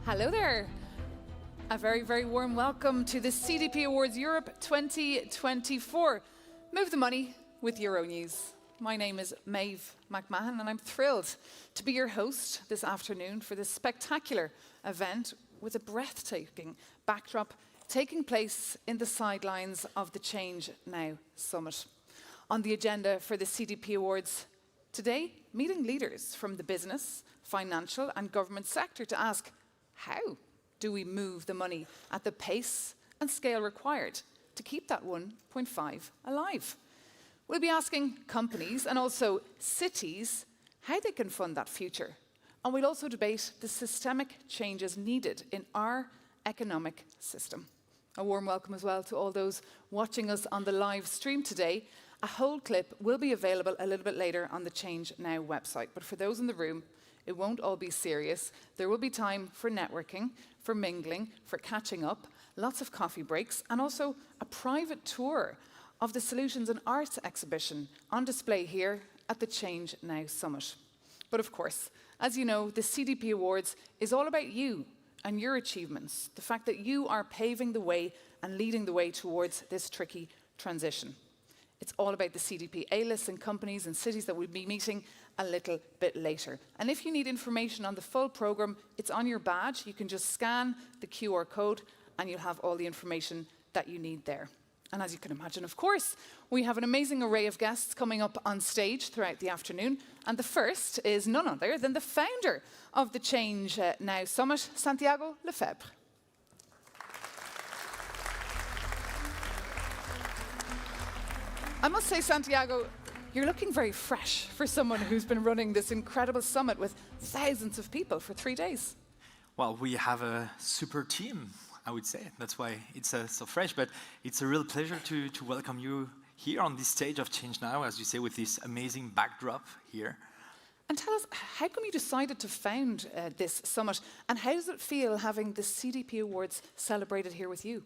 Hello there. A very, very warm welcome to the CDP Awards Europe 2024. Move the money with Euronews. My name is Maeve McMahon and I'm thrilled to be your host this afternoon for this spectacular event with a breathtaking backdrop taking place in the sidelines of the ChangeNOW Summit. On the agenda for the CDP Awards today, meeting leaders from the business, financial and government sector to ask, how do we move the money at the pace and scale required to keep that 1.5 alive? We'll be asking companies and also cities how they can fund that future. And we'll also debate the systemic changes needed in our economic system. A warm welcome as well to all those watching us on the live stream today. A whole clip will be available a little bit later on the ChangeNOW website. But for those in the room, it won't all be serious. There will be time for networking, for mingling, for catching up, lots of coffee breaks, and also a private tour of the Solutions and Arts exhibition on display here at the ChangeNOW Summit. But of course, as you know, the CDP Awards is all about you and your achievements, the fact that you are paving the way and leading the way towards this tricky transition. It's all about the CDP A-lists and companies and cities that we'll be meeting a little bit later. And if you need information on the full programme, it's on your badge. You can just scan the QR code and you'll have all the information that you need there. And as you can imagine, of course, we have an amazing array of guests coming up on stage throughout the afternoon. And the first is none other than the founder of the ChangeNOW Summit, Santiago Lefebvre. I must say, Santiago, you're looking very fresh for someone who's been running this incredible summit with thousands of people for 3 days. Well, we have a super team, I would say. That's why it's so fresh. But it's a real pleasure to welcome you here on this stage of ChangeNOW, as you say, with this amazing backdrop here. And tell us, how come you decided to found this summit? And how does it feel having the CDP Awards celebrated here with you?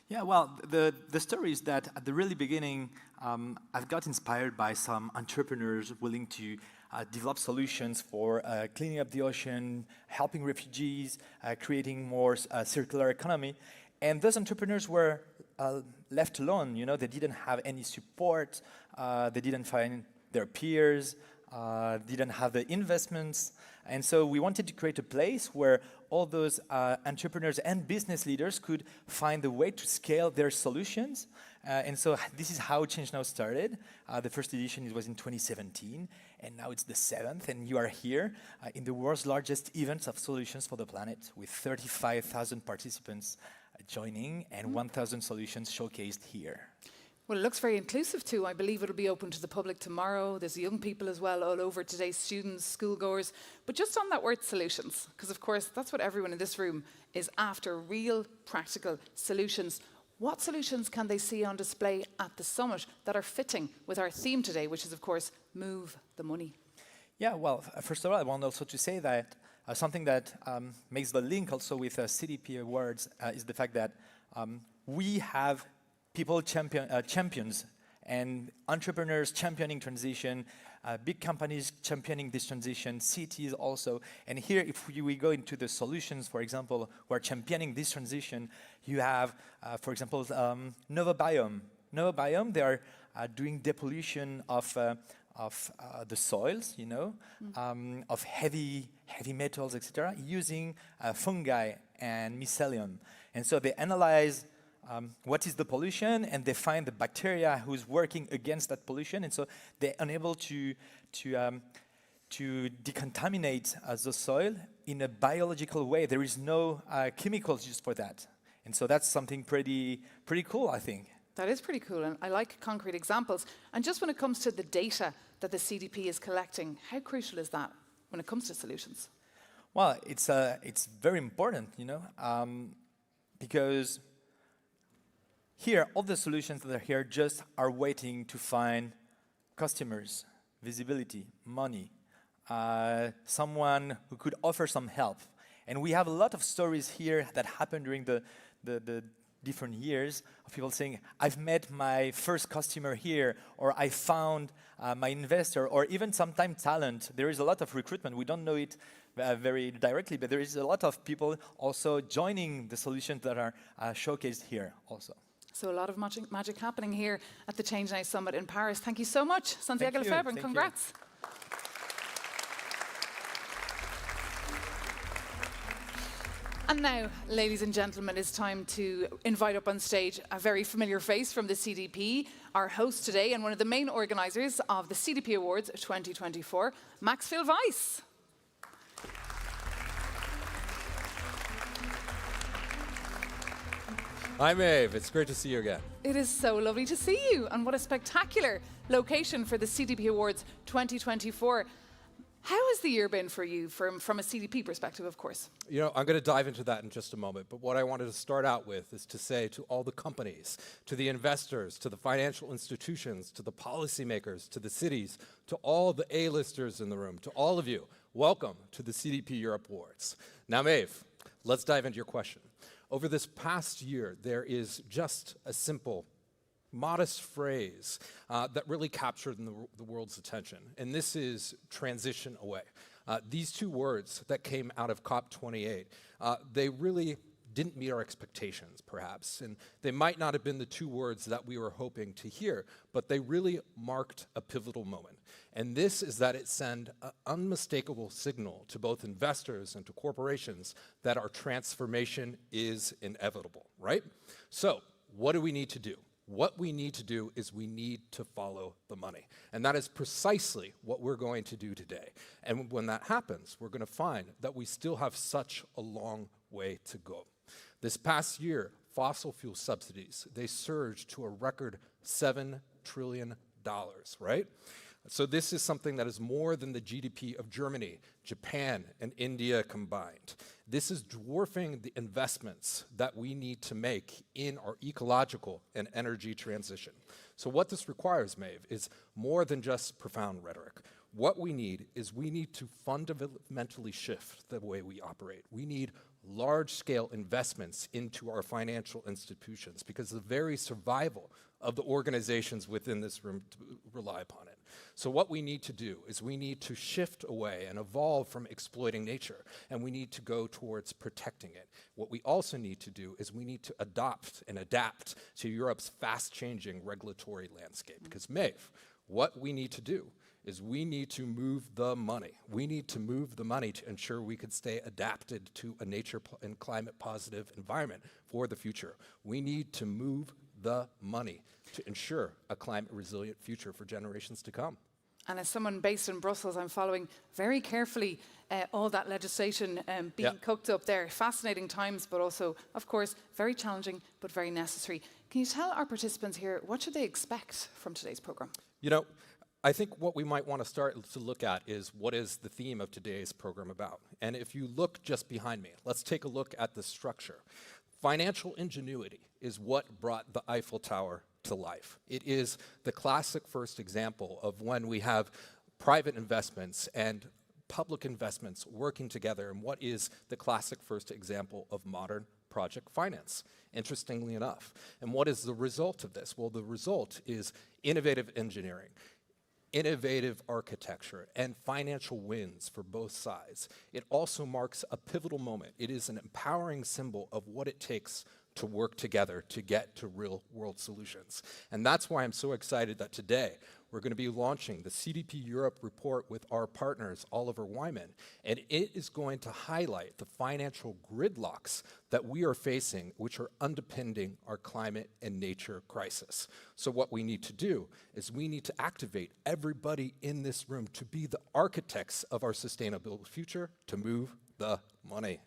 Yeah, well, the story is that at the really beginning, I've got inspired by some entrepreneurs willing to develop solutions for cleaning up the ocean, helping refugees, creating more circular economy. And those entrepreneurs were left alone. You know, they didn't have any support. They didn't find their peers. Didn't have the investments. And so we wanted to create a place where all those entrepreneurs and business leaders could find a way to scale their solutions. And so this is how ChangeNOW started. The first edition was in 2017, and now it's the 7th, and you are here in the world's largest event of solutions for the planet, with 35,000 participants joining and 1,000 solutions showcased here. Well, it looks very inclusive too. I believe it'll be open to the public tomorrow. There's young people as well all over today, students, schoolgoers. But just on that word solutions, because of course that's what everyone in this room is after, real practical solutions. What solutions can they see on display at the summit that are fitting with our theme today, which is of course, move the money? Yeah, well, first of all, I want also to say that something that makes the link also with CDP Awards is the fact that we have people champions and entrepreneurs championing transition, big companies championing this transition, cities also. And here, if we go into the solutions, for example, who are championing this transition, you have, for example, Novobiome. Novobiome, they are doing depollution of the soils, you know, of heavy metals, etc., using fungi and mycelium. And so they analyze what is the pollution, and they find the bacteria who's working against that pollution, and so they're unable to decontaminate the soil in a biological way. There is no chemicals used for that, and so that's something pretty cool, I think. That is pretty cool, and I like concrete examples. And just when it comes to the data that the CDP is collecting, how crucial is that when it comes to solutions? Well, it's very important, you know, because here, all the solutions that are here just are waiting to find customers, visibility, money, someone who could offer some help. And we have a lot of stories here that happened during the different years of people saying, I've met my first customer here, or I found my investor, or even sometimes talent. There is a lot of recruitment. We don't know it very directly, but there is a lot of people also joining the solutions that are showcased here also. So a lot of magic happening here at the ChangeNOW Summit in Paris. Thank you so much, Santiago Lefebvre, and congrats. And now, ladies and gentlemen, it's time to invite up on stage a very familiar face from the CDP, our host today and one of the main organisers of the CDP Awards 2024, Maxfield Weiss. Hi, Maeve. It's great to see you again. It is so lovely to see you, and what a spectacular location for the CDP Awards 2024. How has the year been for you from a CDP perspective, of course? You know, I'm going to dive into that in just a moment, but what I wanted to start out with is to say to all the companies, to the investors, to the financial institutions, to the policymakers, to the cities, to all the A-listers in the room, to all of you, welcome to the CDP Europe Awards. Now, Maeve, let's dive into your question. Over this past year, there is just a simple, modest phrase that really captured the world's attention, and this is transition away. These two words that came out of COP28, they really didn't meet our expectations, perhaps, and they might not have been the two words that we were hoping to hear, but they really marked a pivotal moment. And this is that it sent an unmistakable signal to both investors and to corporations that our transformation is inevitable, right? So, what do we need to do? What we need to do is we need to follow the money. And that is precisely what we're going to do today. And when that happens, we're going to find that we still have such a long way to go. This past year, fossil fuel subsidies, they surged to a record $7 trillion, right? So this is something that is more than the GDP of Germany, Japan, and India combined. This is dwarfing the investments that we need to make in our ecological and energy transition. So what this requires, Maeve, is more than just profound rhetoric. What we need is we need to fundamentally shift the way we operate. We need large-scale investments into our financial institutions because the very survival of the organizations within this room rely upon it. So what we need to do is we need to shift away and evolve from exploiting nature, and we need to go towards protecting it. What we also need to do is we need to adopt and adapt to Europe's fast-changing regulatory landscape. Because, Maeve, what we need to do is we need to move the money. We need to move the money to ensure we could stay adapted to a nature and climate positive environment for the future. We need to move the money to ensure a climate resilient future for generations to come. And as someone based in Brussels, I'm following very carefully all that legislation being cooked up there. Fascinating times, but also, of course, very challenging, but very necessary. Can you tell our participants here, what should they expect from today's program? You know, I think what we might want to start to look at is what is the theme of today's program about. And if you look just behind me, let's take a look at the structure. Financial ingenuity is what brought the Eiffel Tower to life. It is the classic first example of when we have private investments and public investments working together, and what is the classic first example of modern project finance, interestingly enough. And what is the result of this? Well, the result is innovative engineering, innovative architecture, and financial wins for both sides. It also marks a pivotal moment. It is an empowering symbol of what it takes to work together to get to real-world solutions. And that's why I'm so excited that today we're going to be launching the CDP Europe Report with our partners, Oliver Wyman, and it is going to highlight the financial gridlocks that we are facing, which are underpinning our climate and nature crisis. So what we need to do is we need to activate everybody in this room to be the architects of our sustainable future, to move the money.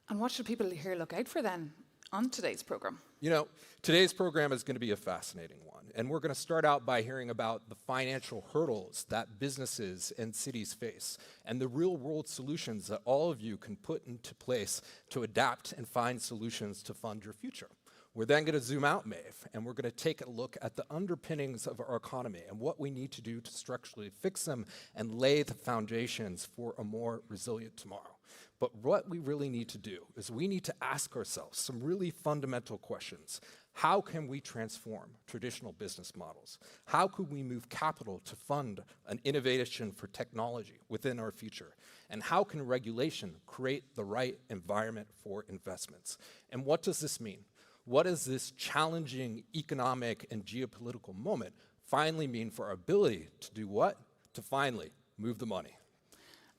And what should people here look out for then on today's program? You know, today's program is going to be a fascinating one, and we're going to start out by hearing about the financial hurdles that businesses and cities face, and the real-world solutions that all of you can put into place to adapt and find solutions to fund your future. We're then going to zoom out, Maeve, and we're going to take a look at the underpinnings of our economy and what we need to do to structurally fix them and lay the foundations for a more resilient tomorrow. But what we really need to do is we need to ask ourselves some really fundamental questions. How can we transform traditional business models? How could we move capital to fund an innovation for technology within our future? And how can regulation create the right environment for investments? And what does this mean? What does this challenging economic and geopolitical moment finally mean for our ability to do what? To finally move the money.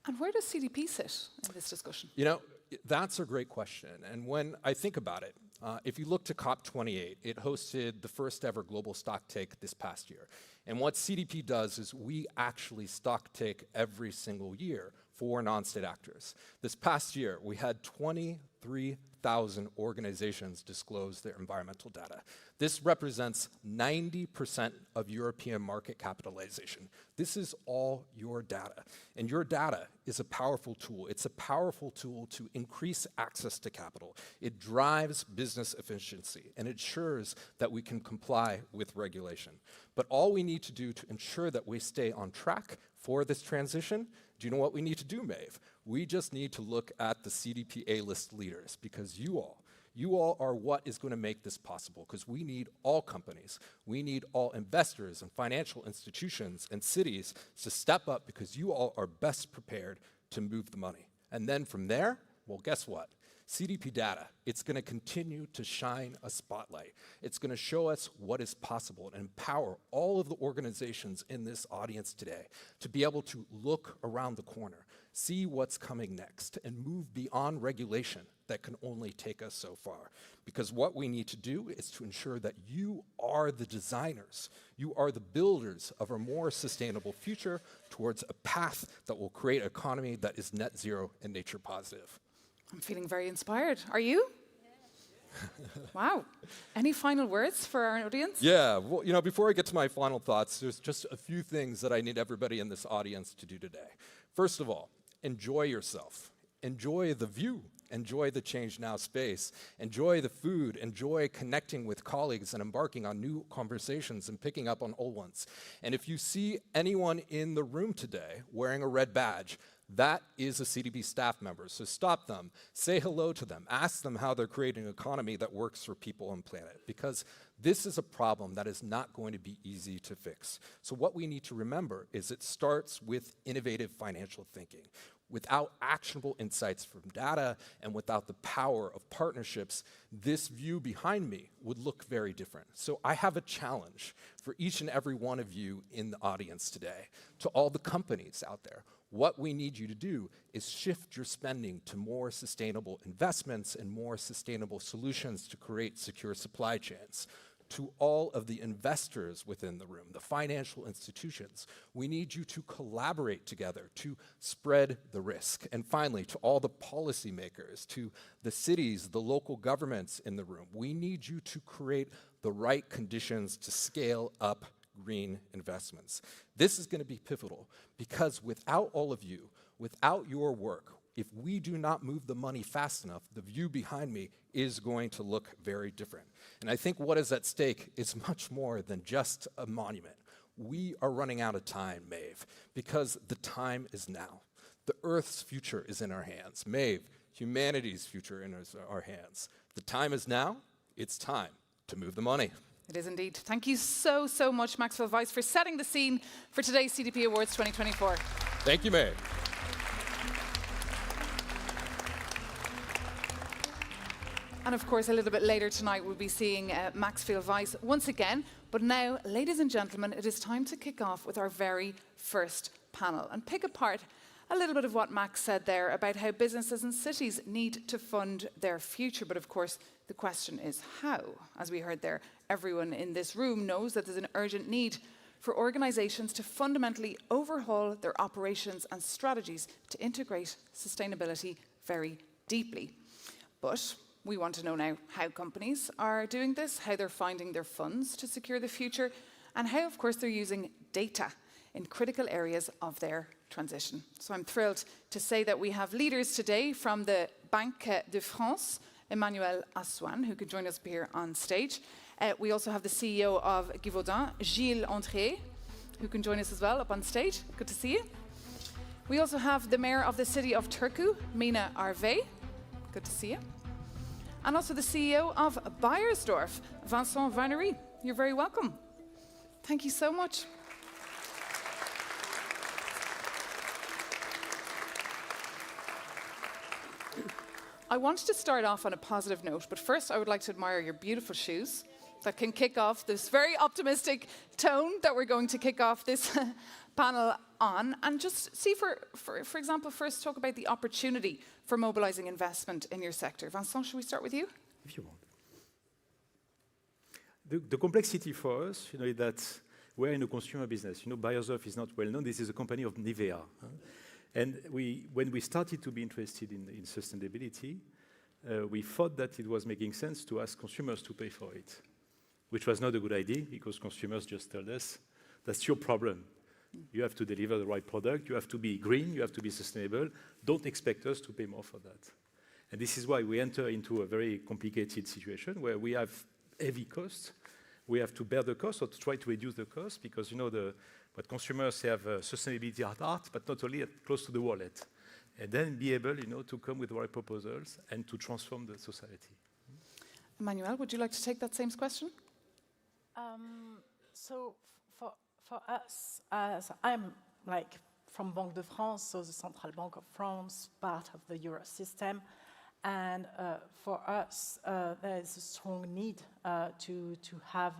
And where does CDP sit in this discussion? You know, that's a great question. And when I think about it, if you look to COP28, it hosted the first ever global stock take this past year. And what CDP does is we actually stock take every single year for non-state actors. This past year, we had 23,000 organizations disclose their environmental data. This represents 90% of European market capitalization. This is all your data. And your data is a powerful tool. It's a powerful tool to increase access to capital. It drives business efficiency and ensures that we can comply with regulation. But all we need to do to ensure that we stay on track for this transition, do you know what we need to do, Maeve? We just need to look at the CDP A-list leaders, because you all are what is going to make this possible, because we need all companies, we need all investors and financial institutions and cities to step up, because you all are best prepared to move the money. And then from there, well, guess what? CDP data, it's going to continue to shine a spotlight. It's going to show us what is possible and empower all of the organizations in this audience today to be able to look around the corner, see what's coming next, and move beyond regulation that can only take us so far. Because what we need to do is to ensure that you are the designers, you are the builders of a more sustainable future towards a path that will create an economy that is net zero and nature positive. I'm feeling very inspired. Are you? Yeah. Wow. Any final words for our audience? Yeah, well, you know, before I get to my final thoughts, there's just a few things that I need everybody in this audience to do today. First of all, enjoy yourself. Enjoy the view. Enjoy the ChangeNOW space. Enjoy the food. Enjoy connecting with colleagues and embarking on new conversations and picking up on old ones. And if you see anyone in the room today wearing a red badge, that is a CDP staff member. So stop them, say hello to them, ask them how they're creating an economy that works for people and planet, because this is a problem that is not going to be easy to fix. So what we need to remember is it starts with innovative financial thinking. Without actionable insights from data and without the power of partnerships, this view behind me would look very different. So I have a challenge for each and every one of you in the audience today, to all the companies out there. What we need you to do is shift your spending to more sustainable investments and more sustainable solutions to create secure supply chains. To all of the investors within the room, the financial institutions, we need you to collaborate together to spread the risk. And finally, to all the policymakers, to the cities, the local governments in the room, we need you to create the right conditions to scale up green investments. This is going to be pivotal, because without all of you, without your work, if we do not move the money fast enough, the view behind me is going to look very different. And I think what is at stake is much more than just a monument. We are running out of time, Maeve, because the time is now. The Earth's future is in our hands. Maeve, humanity's future in our hands. The time is now. It's time to move the money. It is indeed. Thank you so, so much, Maxfield Weiss, for setting the scene for today's CDP Awards 2024. Thank you, Maeve. And of course, a little bit later tonight, we'll be seeing Maxfield Weiss once again. But now, ladies and gentlemen, it is time to kick off with our very first panel and pick apart a little bit of what Max said there about how businesses and cities need to fund their future. But of course, the question is how? As we heard there, everyone in this room knows that there's an urgent need for organizations to fundamentally overhaul their operations and strategies to integrate sustainability very deeply. But we want to know now how companies are doing this, how they're finding their funds to secure the future, and how, of course, they're using data in critical areas of their transition. So I'm thrilled to say that we have leaders today from the Banque de France, Emmanuel Assoine, who could join us here on stage. We also have the CEO of Givaudan, Gilles André, who can join us as well up on stage. Good to see you. We also have the Mayor of the City of Turku, Mina Arve. Good to see you. And also the CEO of Beiersdorf, Vincent Varnery. You're very welcome. Thank you so much. I wanted to start off on a positive note, but first I would like to admire your beautiful shoes that can kick off this very optimistic tone that we're going to kick off this panel on. And just see, for example, first talk about the opportunity for mobilizing investment in your sector. Vincent, should we start with you? If you want. The complexity for us, is that we're in a consumer business. Beiersdorf is not well known. This is a company of Nivea. And when we started to be interested in sustainability, we thought that it was making sense to ask consumers to pay for it, which was not a good idea because consumers just told us, that's your problem. You have to deliver the right product. You have to be green. You have to be sustainable. Don't expect us to pay more for that. And this is why we enter into a very complicated situation where we have heavy costs. We have to bear the cost or to try to reduce the cost because, but consumers have sustainability at heart, but not only close to the wallet. And then be able, to come with the right proposals and to transform the society. Emmanuel, would you like to take that same question? So for us, as I'm from Banque de France, so the Central Bank of France, part of the Euro system. And for us, there is a strong need to have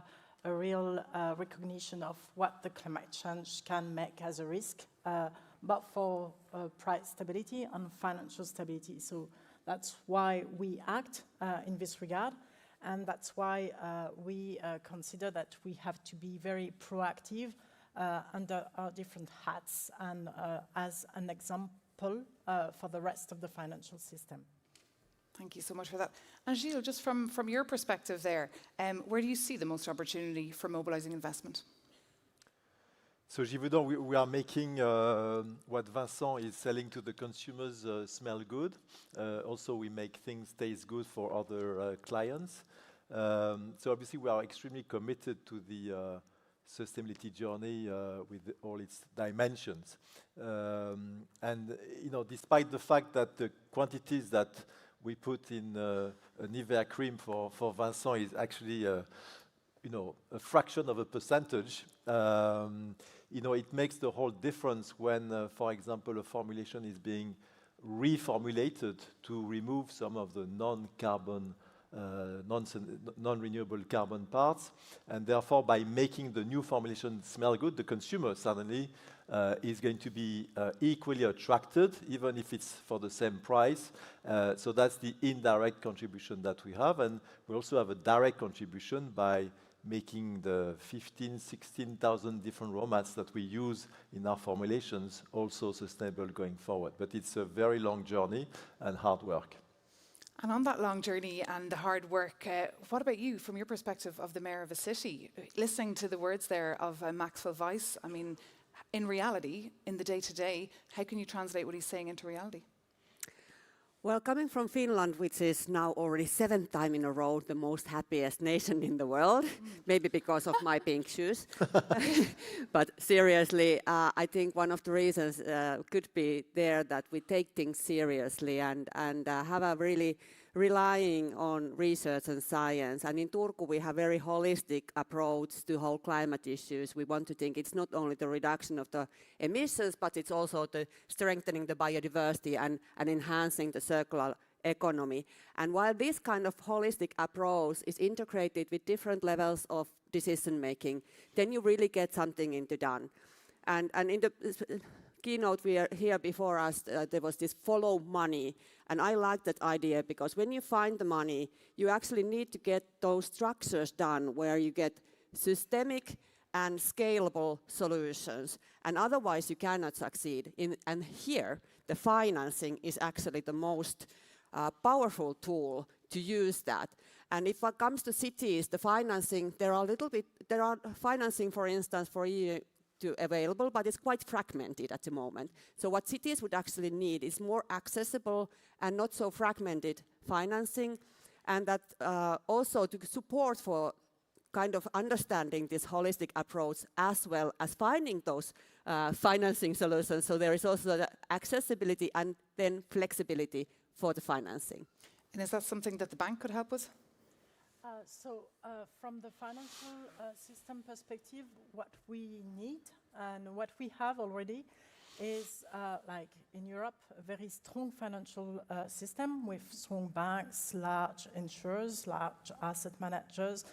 a real recognition of what the climate change can make as a risk, but for price stability and financial stability. So that's why we act in this regard. And that's why we consider that we have to be very proactive under our different hats and as an example for the rest of the financial system. Thank you so much for that. And Gilles, just from your perspective there, where do you see the most opportunity for mobilizing investment? So Givaudan, we are making what Vincent is selling to the consumers smell good. Also, we make things taste good for other clients. So obviously, we are extremely committed to the sustainability journey with all its dimensions. And despite the fact that the quantities that we put in a Nivea cream for Vincent is actually a fraction of a percentage. It makes the whole difference when, for example, a formulation is being reformulated to remove some of the non-carbon, non-renewable carbon parts. And therefore, by making the new formulation smell good, the consumer suddenly is going to be equally attracted, even if it's for the same price. So that's the indirect contribution that we have. And we also have a direct contribution by making the 16,000 different raw mats that we use in our formulations also sustainable going forward. But it's a very long journey and hard work. And on that long journey and the hard work, what about you, from your perspective of the mayor of a city? Listening to the words there of Maxfield Weiss, I mean, in reality, in the day-to-day, how can you translate what he's saying into reality? Well, coming from Finland, which is now already 7th time in a row the most happiest nation in the world, maybe because of my pink shoes. But seriously, I think one of the reasons could be there that we take things seriously and have a really relying on research and science. And in Turku, we have a very holistic approach to whole climate issues. We want to think it's not only the reduction of the emissions, but it's also the strengthening the biodiversity and enhancing the circular economy. And while this kind of holistic approach is integrated with different levels of decision making, then you really get something into done. And in the keynote we are here before us, there was this follow money. And I like that idea because when you find the money, you actually need to get those structures done where you get systemic and scalable solutions. And otherwise you cannot succeed. And here, the financing is actually the most powerful tool to use that. And if it comes to cities, the financing, there are financing, for instance, for EU available, but it's quite fragmented at the moment. So what cities would actually need is more accessible and not so fragmented financing, and that also to support for kind of understanding this holistic approach as well as finding those financing solutions. So there is also the accessibility and then flexibility for the financing. And is that something that the bank could help with? From the financial system perspective, what we need and what we have already is, like in Europe, a very strong financial system with strong banks, large insurers, large asset managers,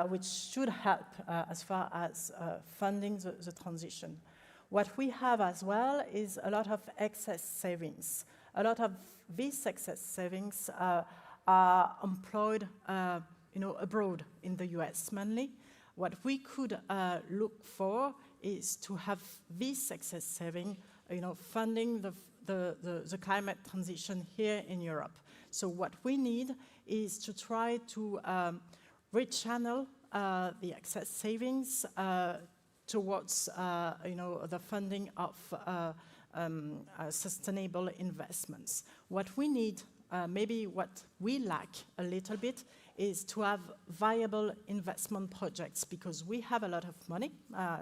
which should help as far as funding the transition. What we have as well is a lot of excess savings. A lot of these excess savings are employed abroad in the US mainly. What we could look for is to have this excess saving, funding the climate transition here in Europe. So what we need is to try to rechannel the excess savings towards the funding of sustainable investments. What we need, maybe what we lack a little bit, is to have viable investment projects, because we have a lot of money,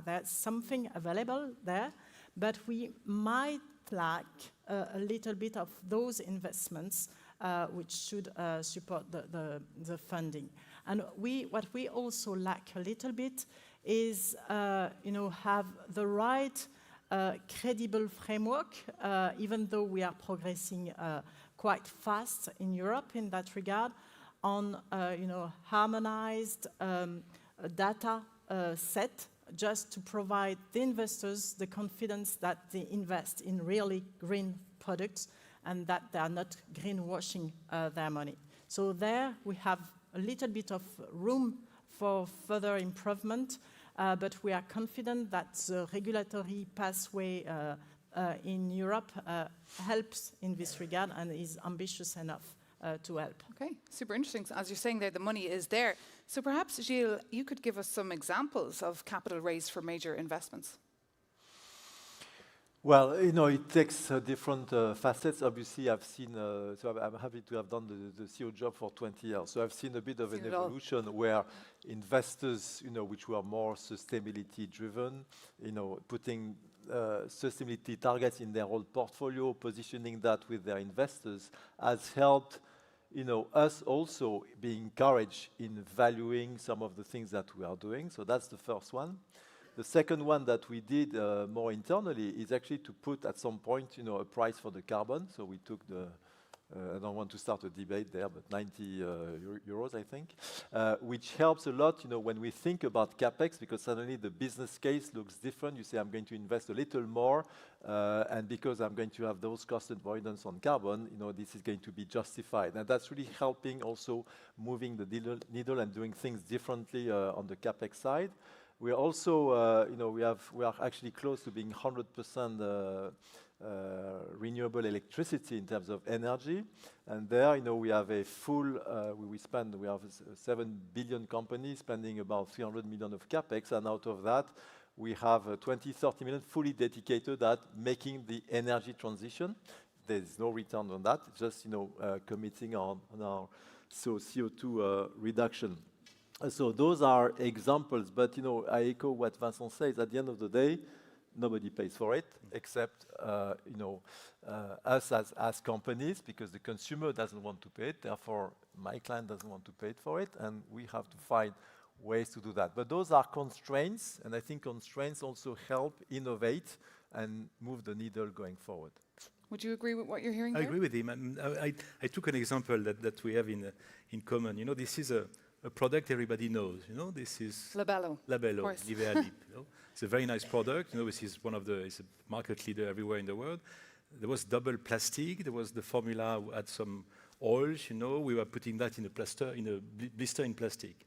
there's something available there, but we might lack a little bit of those investments which should support the funding. And what we also lack a little bit is have the right credible framework, even though we are progressing quite fast in Europe in that regard, on harmonized data set, just to provide the investors the confidence that they invest in really green products and that they are not greenwashing their money. So there we have a little bit of room for further improvement, but we are confident that the regulatory pathway in Europe helps in this regard and is ambitious enough to help. Okay, super interesting. So as you're saying there, the money is there. So perhaps, Gilles, you could give us some examples of capital raised for major investments. Well, it takes different facets. Obviously, I've seen, so I'm happy to have done the CEO job for 20 years. So I've seen a bit of an evolution where investors, which were more sustainability driven, putting sustainability targets in their whole portfolio, positioning that with their investors, has helped, us also be encouraged in valuing some of the things that we are doing. So that's the first one. The second one that we did more internally is actually to put at some point, a price for the carbon. So we took I don't want to start a debate there, but 90 euros, I think, which helps a lot, when we think about CapEx, because suddenly the business case looks different. You say, I'm going to invest a little more, and because I'm going to have those cost avoidance on carbon, this is going to be justified. And that's really helping also moving the needle and doing things differently on the CapEx side. We are also, we are actually close to being 100% renewable electricity in terms of energy. And there, we have a full, we have 7 billion companies spending about 300 million of CapEx. And out of that, we have 20, 30 million fully dedicated at making the energy transition. There's no return on that, just, committing on our CO2 reduction. So those are examples, but I echo what Vincent says. At the end of the day, nobody pays for it except us as companies, because the consumer doesn't want to pay it. Therefore, my client doesn't want to pay for it, and we have to find ways to do that. But those are constraints, and I think constraints also help innovate and move the needle going forward. Would you agree with what you're hearing I there? agree with him. I took an example that we have in common. This is a product everybody knows. This is Labello. Labello, Nivea Lip. It's a very nice product. This is it's a market leader everywhere in the world. There was double plastic. There was the formula who had some oils. We were putting that in a blister in plastic.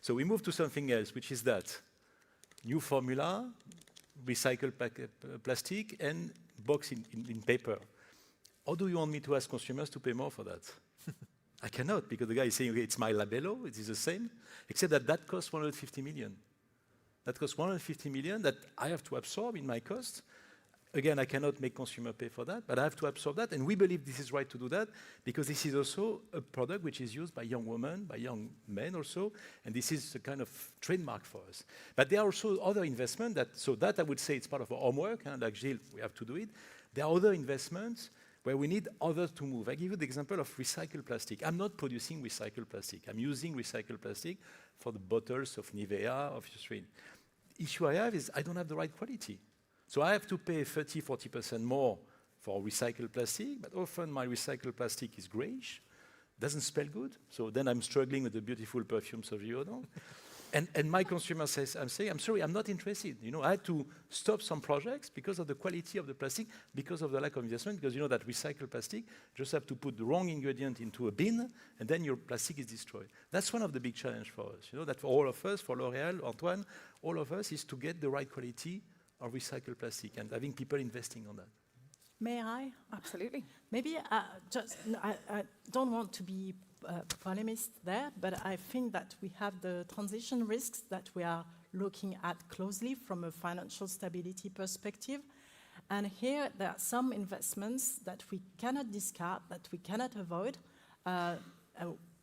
So we moved to something else, which is that new formula, recycled plastic, and box in paper. How do you want me to ask consumers to pay more for that? I cannot, because the guy is saying, okay, it's my Labello, it is the same, except that costs 150 million. That costs 150 million that I have to absorb in my cost. Again, I cannot make consumer pay for that, but I have to absorb that. And we believe this is right to do that because this is also a product which is used by young women, by young men also, and this is a kind of trademark for us. But there are also other investments that I would say it's part of our homework, and like Gilles, we have to do it. There are other investments where we need others to move. I give you the example of recycled plastic. I'm not producing recycled plastic. I'm using recycled plastic for the bottles of Nivea, of Eucerin. The issue I have is I don't have the right quality. So I have to pay 30–40% more for recycled plastic, but often my recycled plastic is grayish, doesn't smell good. So then I'm struggling with the beautiful perfumes of Givaudan. And my consumer says, I'm sorry, I'm not interested. You know, I had to stop some projects because of the quality of the plastic, because of the lack of investment, because you know that recycled plastic, just have to put the wrong ingredient into a bin, and then your plastic is destroyed. That's one of the big challenges for us. You know, that for all of us, for L'Oréal, Antoine, all of us, is to get the right quality of recycled plastic and having people investing on that. May I? Absolutely. Maybe I don't want to be polemist there, but I think that we have the transition risks that we are looking at closely from a financial stability perspective. And here there are some investments that we cannot discard, that we cannot avoid,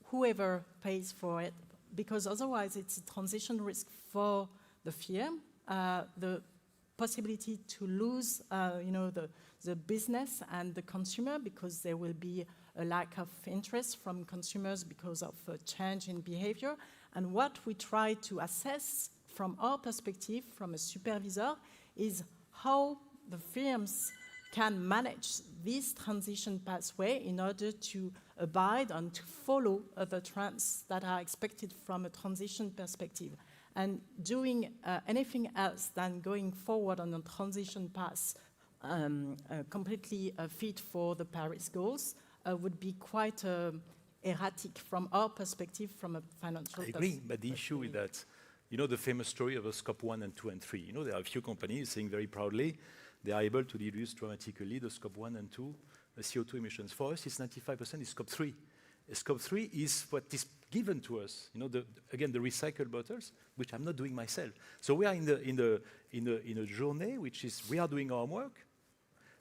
whoever pays for it, because otherwise it's a transition risk for the firm, the possibility to lose the business and the consumer, because there will be a lack of interest from consumers because of a change in behavior. And what we try to assess from our perspective, from a supervisor, is how the firms can manage this transition pathway in order to abide and to follow the trends that are expected from a transition perspective. And doing anything else than going forward on a transition path completely fit for the Paris goals would be quite erratic from our perspective, from a financial perspective. I agree, but the issue is that, you know, the famous story of a scope 1 and 2 and 3. You know, there are a few companies saying very proudly they are able to reduce dramatically the scope 1 and 2 CO2 emissions. For us, it's 95% is scope 3. Scope 3 is what is given to us. You know, again, the recycled bottles, which I'm not doing myself. So we are in a journey which is we are doing our work,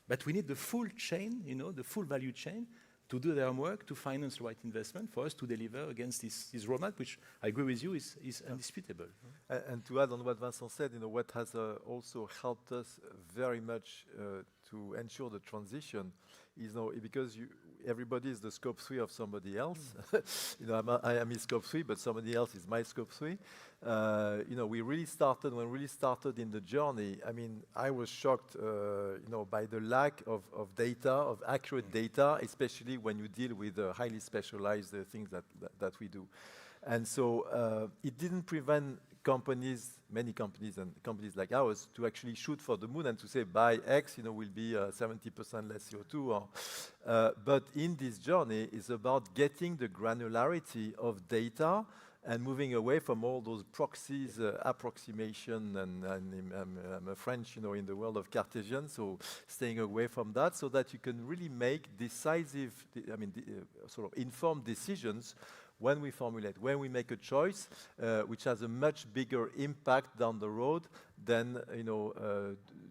but we need the full chain, you know, the full value chain to do their work, to finance the right investment for us to deliver against this roadmap, which I agree with you is indisputable. And to add on what Vincent said, you know, what has also helped us very much to ensure the transition is, you know, because everybody is the scope 3 of somebody else. You know, I am his scope 3, but somebody else is my scope 3. You know, when we really started in the journey, I mean, I was shocked, you know, by the lack of data, of accurate data, especially when you deal with highly specialized things that we do. And so it didn't prevent many companies and companies like ours to actually shoot for the moon and to say by X, you know, will be 70% less CO2. But in this journey, it's about getting the granularity of data and moving away from all those proxies, approximation, and I'm a French, you know, in the world of Cartesian, so staying away from that so that you can really make decisive, sort of informed decisions when we formulate, when we make a choice, which has a much bigger impact down the road than, you know,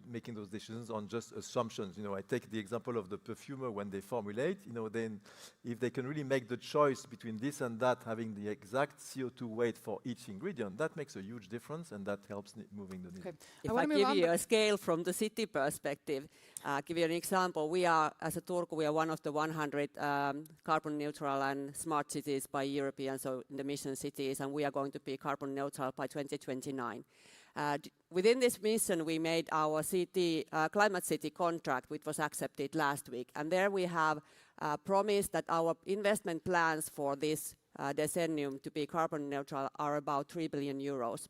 making those decisions on just assumptions. You know, I take the example of the perfumer when they formulate, you know, then if they can really make the choice between this and that, having the exact CO2 weight for each ingredient, that makes a huge difference and that helps moving the needle. Okay. If I give you a scale from the city perspective, give you an example, we are, as a Turku, we are one of the 100 carbon neutral and smart cities by European, so in the mission cities, and we are going to be carbon neutral by 2029. Within this mission, we made our climate city contract, which was accepted last week. And there we have promised that our investment plans for this decennium to be carbon neutral are about 3 billion euros,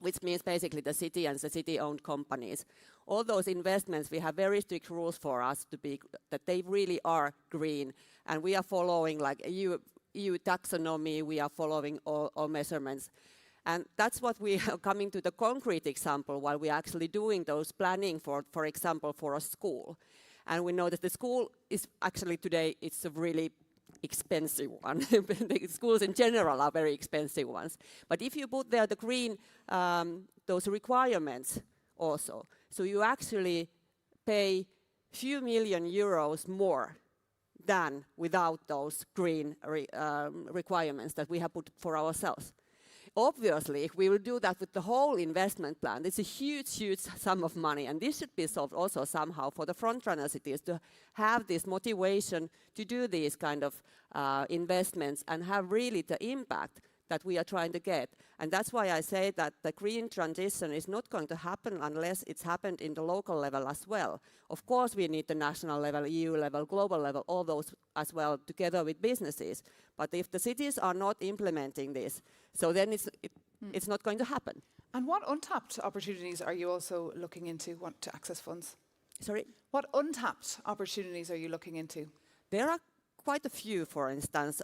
which means basically the city and the city-owned companies. All those investments, we have very strict rules for us to be, that they really are green. And we are following like EU taxonomy, we are following all measurements. And that's what we are coming to the concrete example while we're actually doing those planning for example, for a school. And we know that the school is actually today, it's a really expensive one. The schools in general are very expensive ones. But if you put there the green, those requirements also, so you actually pay few million euros more than without those green requirements that we have put for ourselves. Obviously, if we will do that with the whole investment plan, it's a huge, huge sum of money, and this should be solved also somehow for the front-runner cities to have this motivation to do these kind of investments and have really the impact that we are trying to get. And that's why I say that the green transition is not going to happen unless it's happened in the local level as well. Of course, we need the national level, EU level, global level, all those as well, together with businesses. But if the cities are not implementing this, so then it's not going to happen. And what untapped opportunities are you also looking into, want to access funds? Sorry? What untapped opportunities are you looking into? There are quite a few, for instance.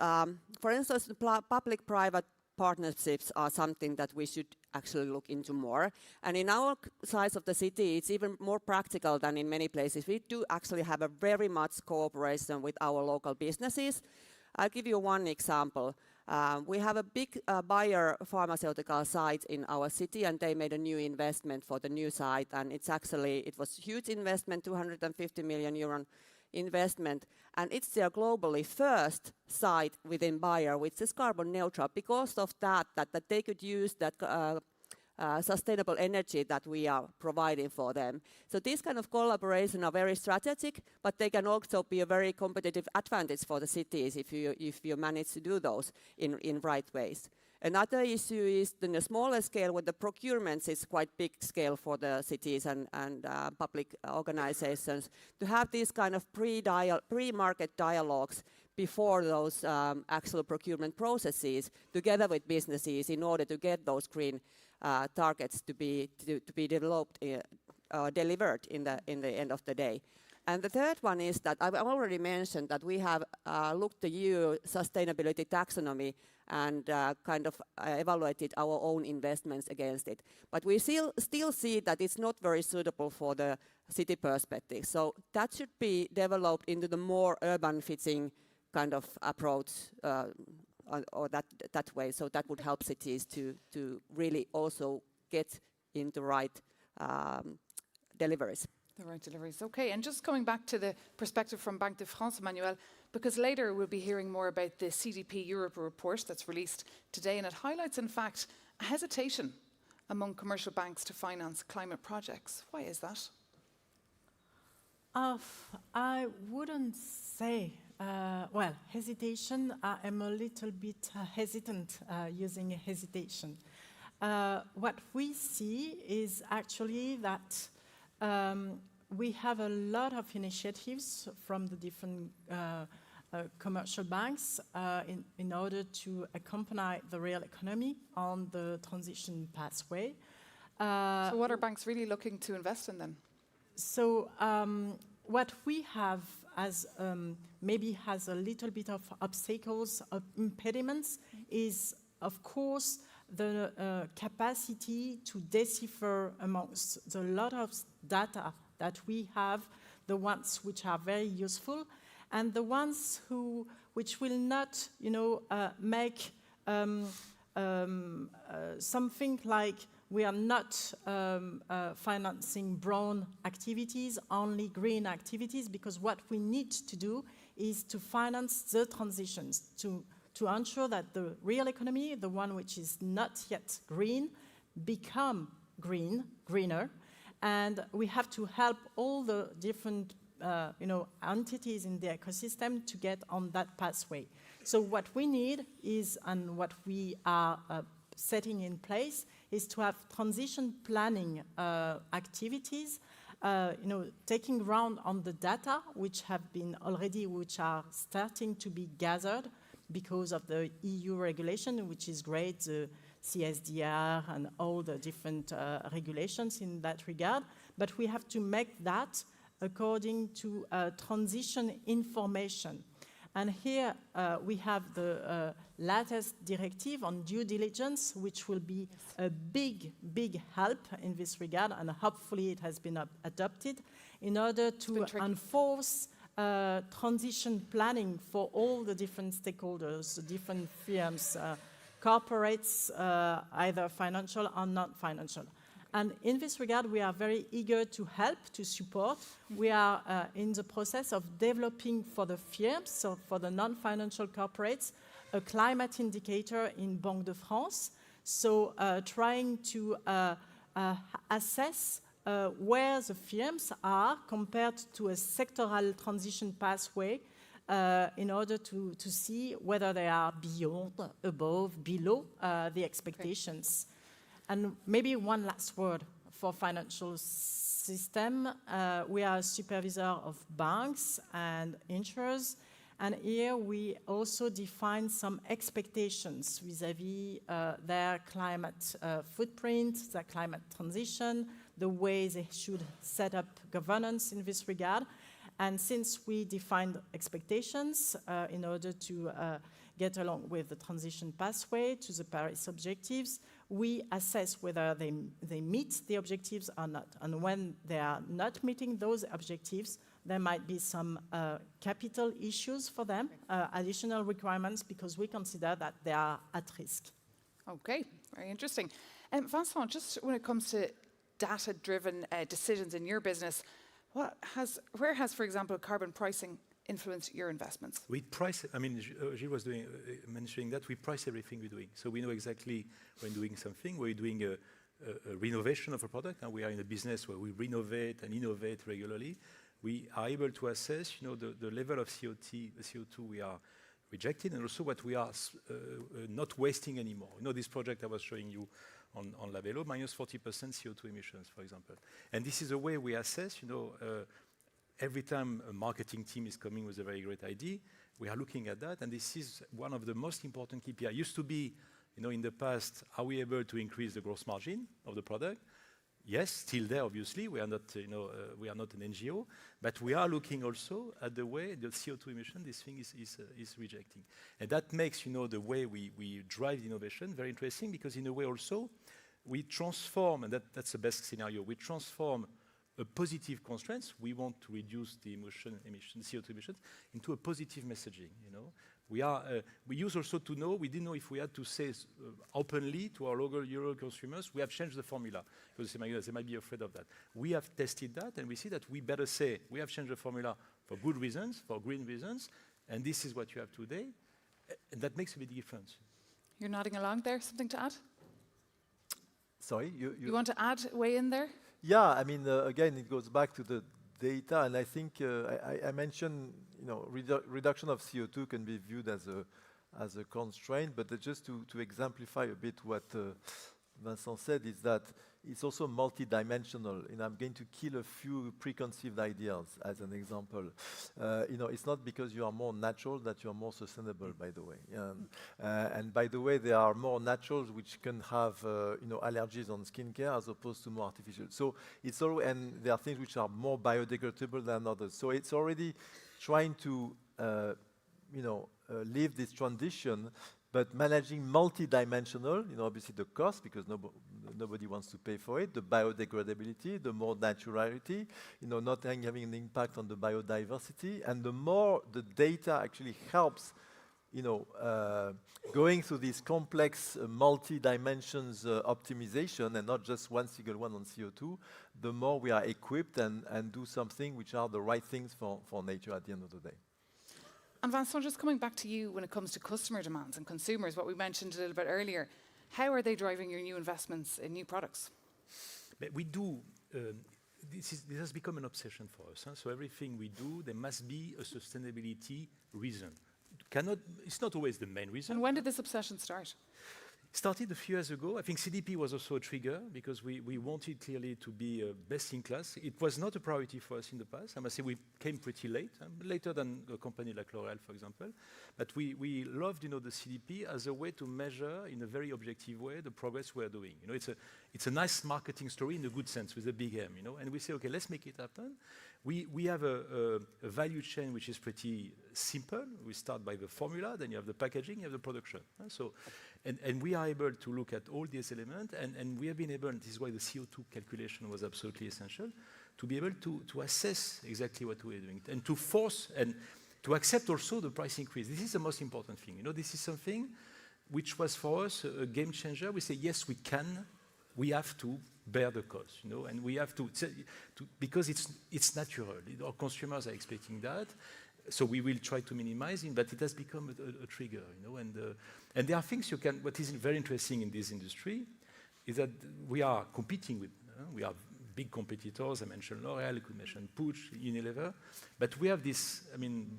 For instance, public-private partnerships are something that we should actually look into more. And in our size of the city, it's even more practical than in many places. We do actually have a very much cooperation with our local businesses. I'll give you one example. We have a big Bayer pharmaceutical site in our city, and they made a new investment for the new site. And it was a huge investment, 250 million euro investment, and it's their globally first site within Bayer which is carbon neutral because of that they could use that sustainable energy that we are providing for them. So these kind of collaboration are very strategic, but they can also be a very competitive advantage for the cities if you manage to do those in right ways. Another issue is in a smaller scale with the procurements, it's quite big scale for the cities and public organizations to have these kind of pre-market dialogues before those actual procurement processes together with businesses in order to get those green targets to be developed, delivered in the end of the day. And the third one is that I've already mentioned that we have looked at EU sustainability taxonomy and kind of evaluated our own investments against it. But we still see that it's not very suitable for the city perspective. So that should be developed into the more urban fitting kind of approach or that way. So that would help cities to really also get into right deliveries. The right deliveries. Okay, and just coming back to the perspective from Banque de France, Emmanuel, because later we'll be hearing more about the CDP Europe report that's released today, and it highlights, in fact, a hesitation among commercial banks to finance climate projects. Why is that? I wouldn't say, hesitation. I am a little bit hesitant using hesitation. What we see is actually that we have a lot of initiatives from the different commercial banks in order to accompany the real economy on the transition pathway. So what are banks really looking to invest in then? So what we have as maybe has a little bit of obstacles, of impediments, is of course the capacity to decipher amongst the lot of data that we have, the ones which are very useful, and the ones which will not, make something like we are not financing brown activities, only green activities, because what we need to do is to finance the transitions, to ensure that the real economy, the one which is not yet green, become greener. And we have to help all the different entities in the ecosystem to get on that pathway. So what we need is, and what we are setting in place, is to have transition planning activities, taking ground on the data which are starting to be gathered because of the EU regulation, which is great, the CSDR and all the different regulations in that regard. But we have to make that according to transition information. And here we have the latest directive on due diligence, which will be a big, big help in this regard, and hopefully it has been adopted in order to enforce transition planning for all the different stakeholders, different firms, corporates, either financial or not financial. And in this regard, we are very eager to help, to support. We are in the process of developing for the firms, so for the non-financial corporates, a climate indicator in Banque de France. So trying to assess where the firms are compared to a sectoral transition pathway in order to see whether they are beyond, above, below the expectations. And maybe one last word for financial system. We are a supervisor of banks and insurers, and here we also define some expectations vis-à-vis their climate footprint, their climate transition, the way they should set up governance in this regard. And since we defined expectations in order to get along with the transition pathway to the Paris objectives, we assess whether they meet the objectives or not. And when they are not meeting those objectives, there might be some capital issues for them, additional requirements, because we consider that they are at risk. Okay, very interesting. And Vincent, just when it comes to data-driven decisions in your business, where has, for example, carbon pricing influenced your investments? We price, I mean, Gilles was mentioning that we price everything we're doing. So we know exactly when doing something, we're doing a renovation of a product, and we are in a business where we renovate and innovate regularly. We are able to assess, the level of CO2 we are rejecting, and also what we are not wasting anymore. This project I was showing you on Labello, minus 40% CO2 emissions, for example. And this is a way we assess, every time a marketing team is coming with a very great idea, we are looking at that, and this is one of the most important KPI. Used to be, in the past, are we able to increase the gross margin of the product? Yes, still there, obviously. We are not, we are not an NGO, but we are looking also at the way the CO2 emission this thing is rejecting. And that makes, the way we drive innovation very interesting, because in a way also, we transform, and that's the best scenario, we transform a positive constraints, we want to reduce the CO2 emissions, into a positive messaging, We use also to know, we didn't know if we had to say openly to our local Euro consumers, we have changed the formula, because they might be afraid of that. We have tested that, and we see that we better say, we have changed the formula for good reasons, for green reasons, and this is what you have today, and that makes a big difference. You're nodding along there, something to add? Sorry, You want to add, weigh in there? Yeah, I mean, again, it goes back to the data, and I think I mentioned, reduction of CO2 can be viewed as a constraint, but just to exemplify a bit what Vincent said is that it's also multidimensional, and I'm going to kill a few preconceived ideas as an example. It's not because you are more natural that you are more sustainable, by the way. And by the way, there are more naturals which can have allergies on skincare as opposed to more artificial. So it's all, and there are things which are more biodegradable than others. So it's already trying to live this transition, but managing multidimensional, obviously the cost, because nobody wants to pay for it, the biodegradability, the more naturality, not having an impact on the biodiversity, and the more the data actually helps, going through these complex multi-dimensions optimization, and not just one single one on CO2, the more we are equipped and do something which are the right things for nature at the end of the day. And Vincent, just coming back to you when it comes to customer demands and consumers, what we mentioned a little bit earlier, how are they driving your new investments in new products? But we do, this has become an obsession for us. So everything we do, there must be a sustainability reason. It's not always the main reason. And when did this obsession start? Started a few years ago. I think CDP was also a trigger, because we wanted clearly to be best in class. It was not a priority for us in the past. I must say we came pretty late, later than a company like L'Oréal, for example. But we loved, the CDP as a way to measure in a very objective way the progress we're doing. It's a nice marketing story in a good sense with a big M, And we say, okay, let's make it happen. We have a value chain which is pretty simple. We start by the formula, then you have the packaging, you have the production. So, and we are able to look at all these elements, and we have been able, and this is why the CO2 calculation was absolutely essential, to be able to assess exactly what we're doing, and to force and to accept also the price increase. This is the most important thing. This is something which was for us a game changer. We say, yes, we can, we have to bear the cost, you know, and we have to because it's natural. Our consumers are expecting that, so we will try to minimize it, but it has become a trigger, you know, and there are things you can. What is very interesting in this industry is that we are competing with, we are big competitors. I mentioned L'Oréal, I could mention Puig, Unilever, but we have this. I mean,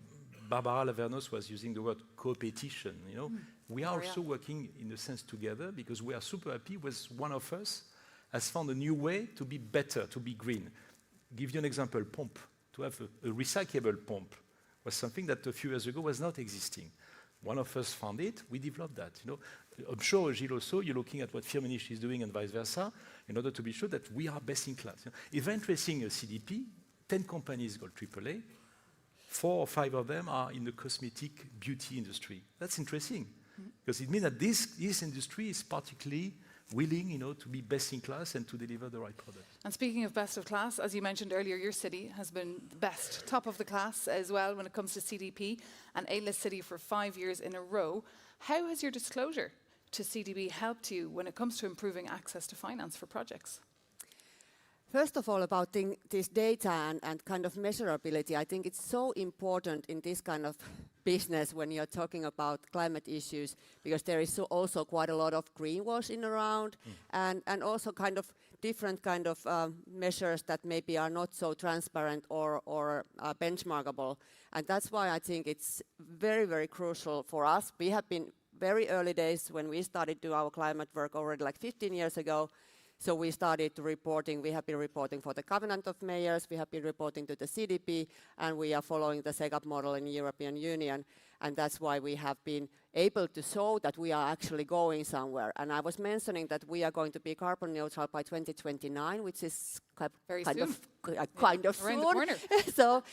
Barbara Lavernos was using the word competition. You know, we are also working in a sense together because we are super happy with one of us has found a new way to be better, to be green. Give you an example: pump. To have a recyclable pump was something that a few years ago was not existing. One of us found it. We developed that. You know, I'm sure Gilles also. You're looking at what Firmenich is doing and vice versa, in order to be sure that we are best in class. You know, it's very interesting. CDP, 10 companies got AAA. 4 or 5 of them are in the cosmetic beauty industry. That's interesting, because it means that this industry is particularly willing, you know, to be best in class and to deliver the right product. And speaking of best of class, as you mentioned earlier, your city has been the best, top of the class as well when it comes to CDP, an A-list city for 5 years in a row. How has your disclosure to CDP helped you when it comes to improving access to finance for projects? First of all, about this data and kind of measurability, I think it's so important in this kind of business when you're talking about climate issues, because there is also quite a lot of greenwashing around, and also kind of different kind of measures that maybe are not so transparent or benchmarkable. And that's why I think it's very, very crucial for us. We have been very early days when we started to do our climate work already like 15 years ago. So we started reporting. We have been reporting for the Covenant of Mayors. We have been reporting to the CDP, and we are following the SEGAP model in the European Union. And that's why we have been able to show that we are actually going somewhere. And I was mentioning that we are going to be carbon neutral by 2029, which is kind of soon. The corner. So,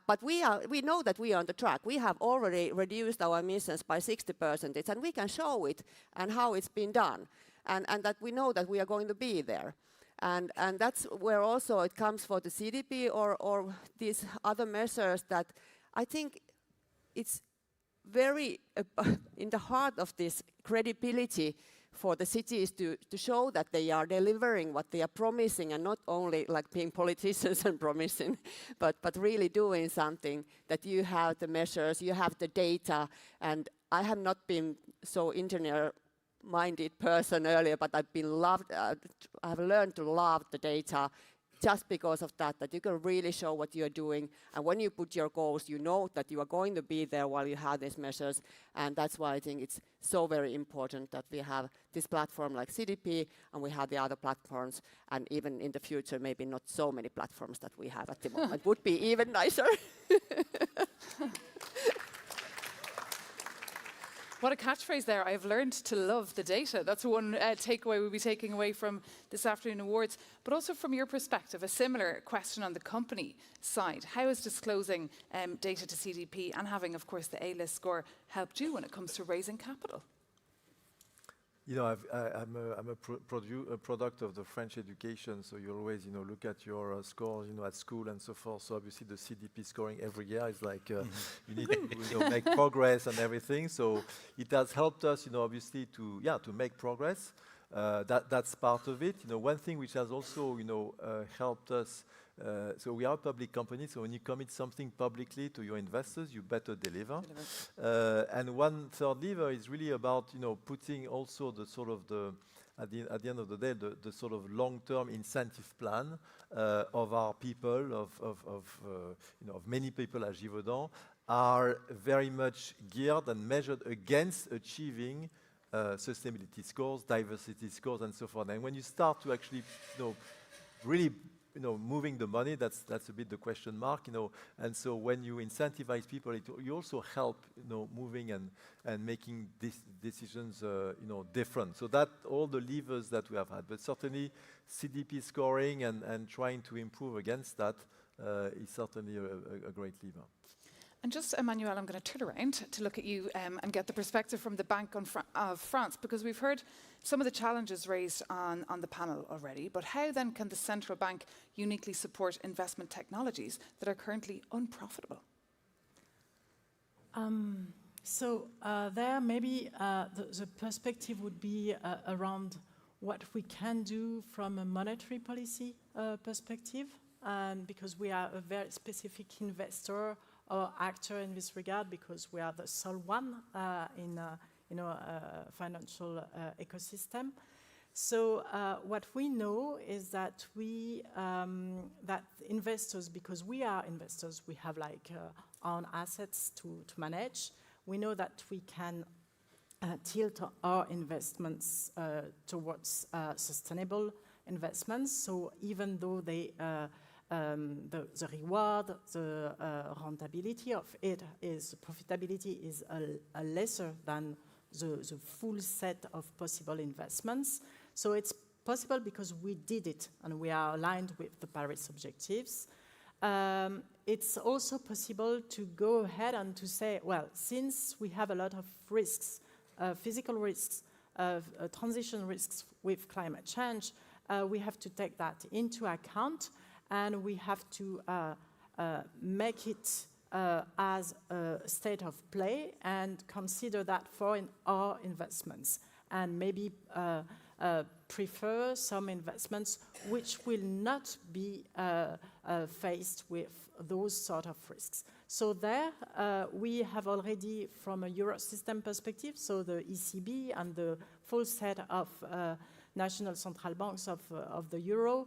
but we know that we are on the track. We have already reduced our emissions by 60%, and we can show it and how it's been done. And that we know that we are going to be there. And that's where also it comes for the CDP or these other measures that I think it's very in the heart of this credibility for the cities to show that they are delivering what they are promising, and not only like being politicians and promising, but really doing something, that you have the measures, you have the data. And I have not been so engineer-minded person earlier, but I've learned to love the data just because of that you can really show what you're doing. And when you put your goals, you know that you are going to be there while you have these measures. And that's why I think it's so very important that we have this platform like CDP, and we have the other platforms, and even in the future, maybe not so many platforms that we have at the moment would be even nicer. What a catchphrase there. I've learned to love the data. That's one takeaway we'll be taking away from this afternoon awards. But also from your perspective, a similar question on the company side. How has disclosing data to CDP and having, of course, the A-list score helped you when it comes to raising capital? You know, I'm a product of the French education, so you always, look at your scores, at school and so forth. So obviously the CDP scoring every year is like you need to make progress and everything. So it has helped us, obviously to make progress. That's part of it. One thing which has also, helped us. So we are a public company, so when you commit something publicly to your investors, you better deliver. And one third lever is really about, putting also the sort of at the end of the day, the sort of long-term incentive plan of our people, of many people at Givaudan, are very much geared and measured against achieving sustainability scores, diversity scores, and so forth. And when you start to actually, really moving the money, that's a bit the question mark, And so when you incentivize people, you also help, moving and making these decisions, different. So that all the levers that we have had, but certainly CDP scoring and trying to improve against that is certainly a great lever. And just, Emmanuel, I'm going to turn around to look at you and get the perspective from the Bank of France, because we've heard some of the challenges raised on the panel already. But how then can the central bank uniquely support investment technologies that are currently unprofitable? So there maybe the perspective would be around what we can do from a monetary policy perspective, and because we are a very specific investor or actor in this regard, because we are the sole one in a financial ecosystem. So what we know is that that investors, because we are investors, we have like own assets to manage. We know that we can tilt our investments towards sustainable investments. So even though the reward, the rentability of it is, profitability is a lesser than the full set of possible investments. So it's possible because we did it and we are aligned with the Paris objectives. It's also possible to go ahead and to say, well, since we have a lot of risks, physical risks, transition risks with climate change, we have to take that into account, and we have to make it as a state of play and consider that for our investments, and maybe prefer some investments which will not be faced with those sort of risks. So there, we have already, from a Eurosystem perspective, so the ECB and the full set of national central banks of the euro,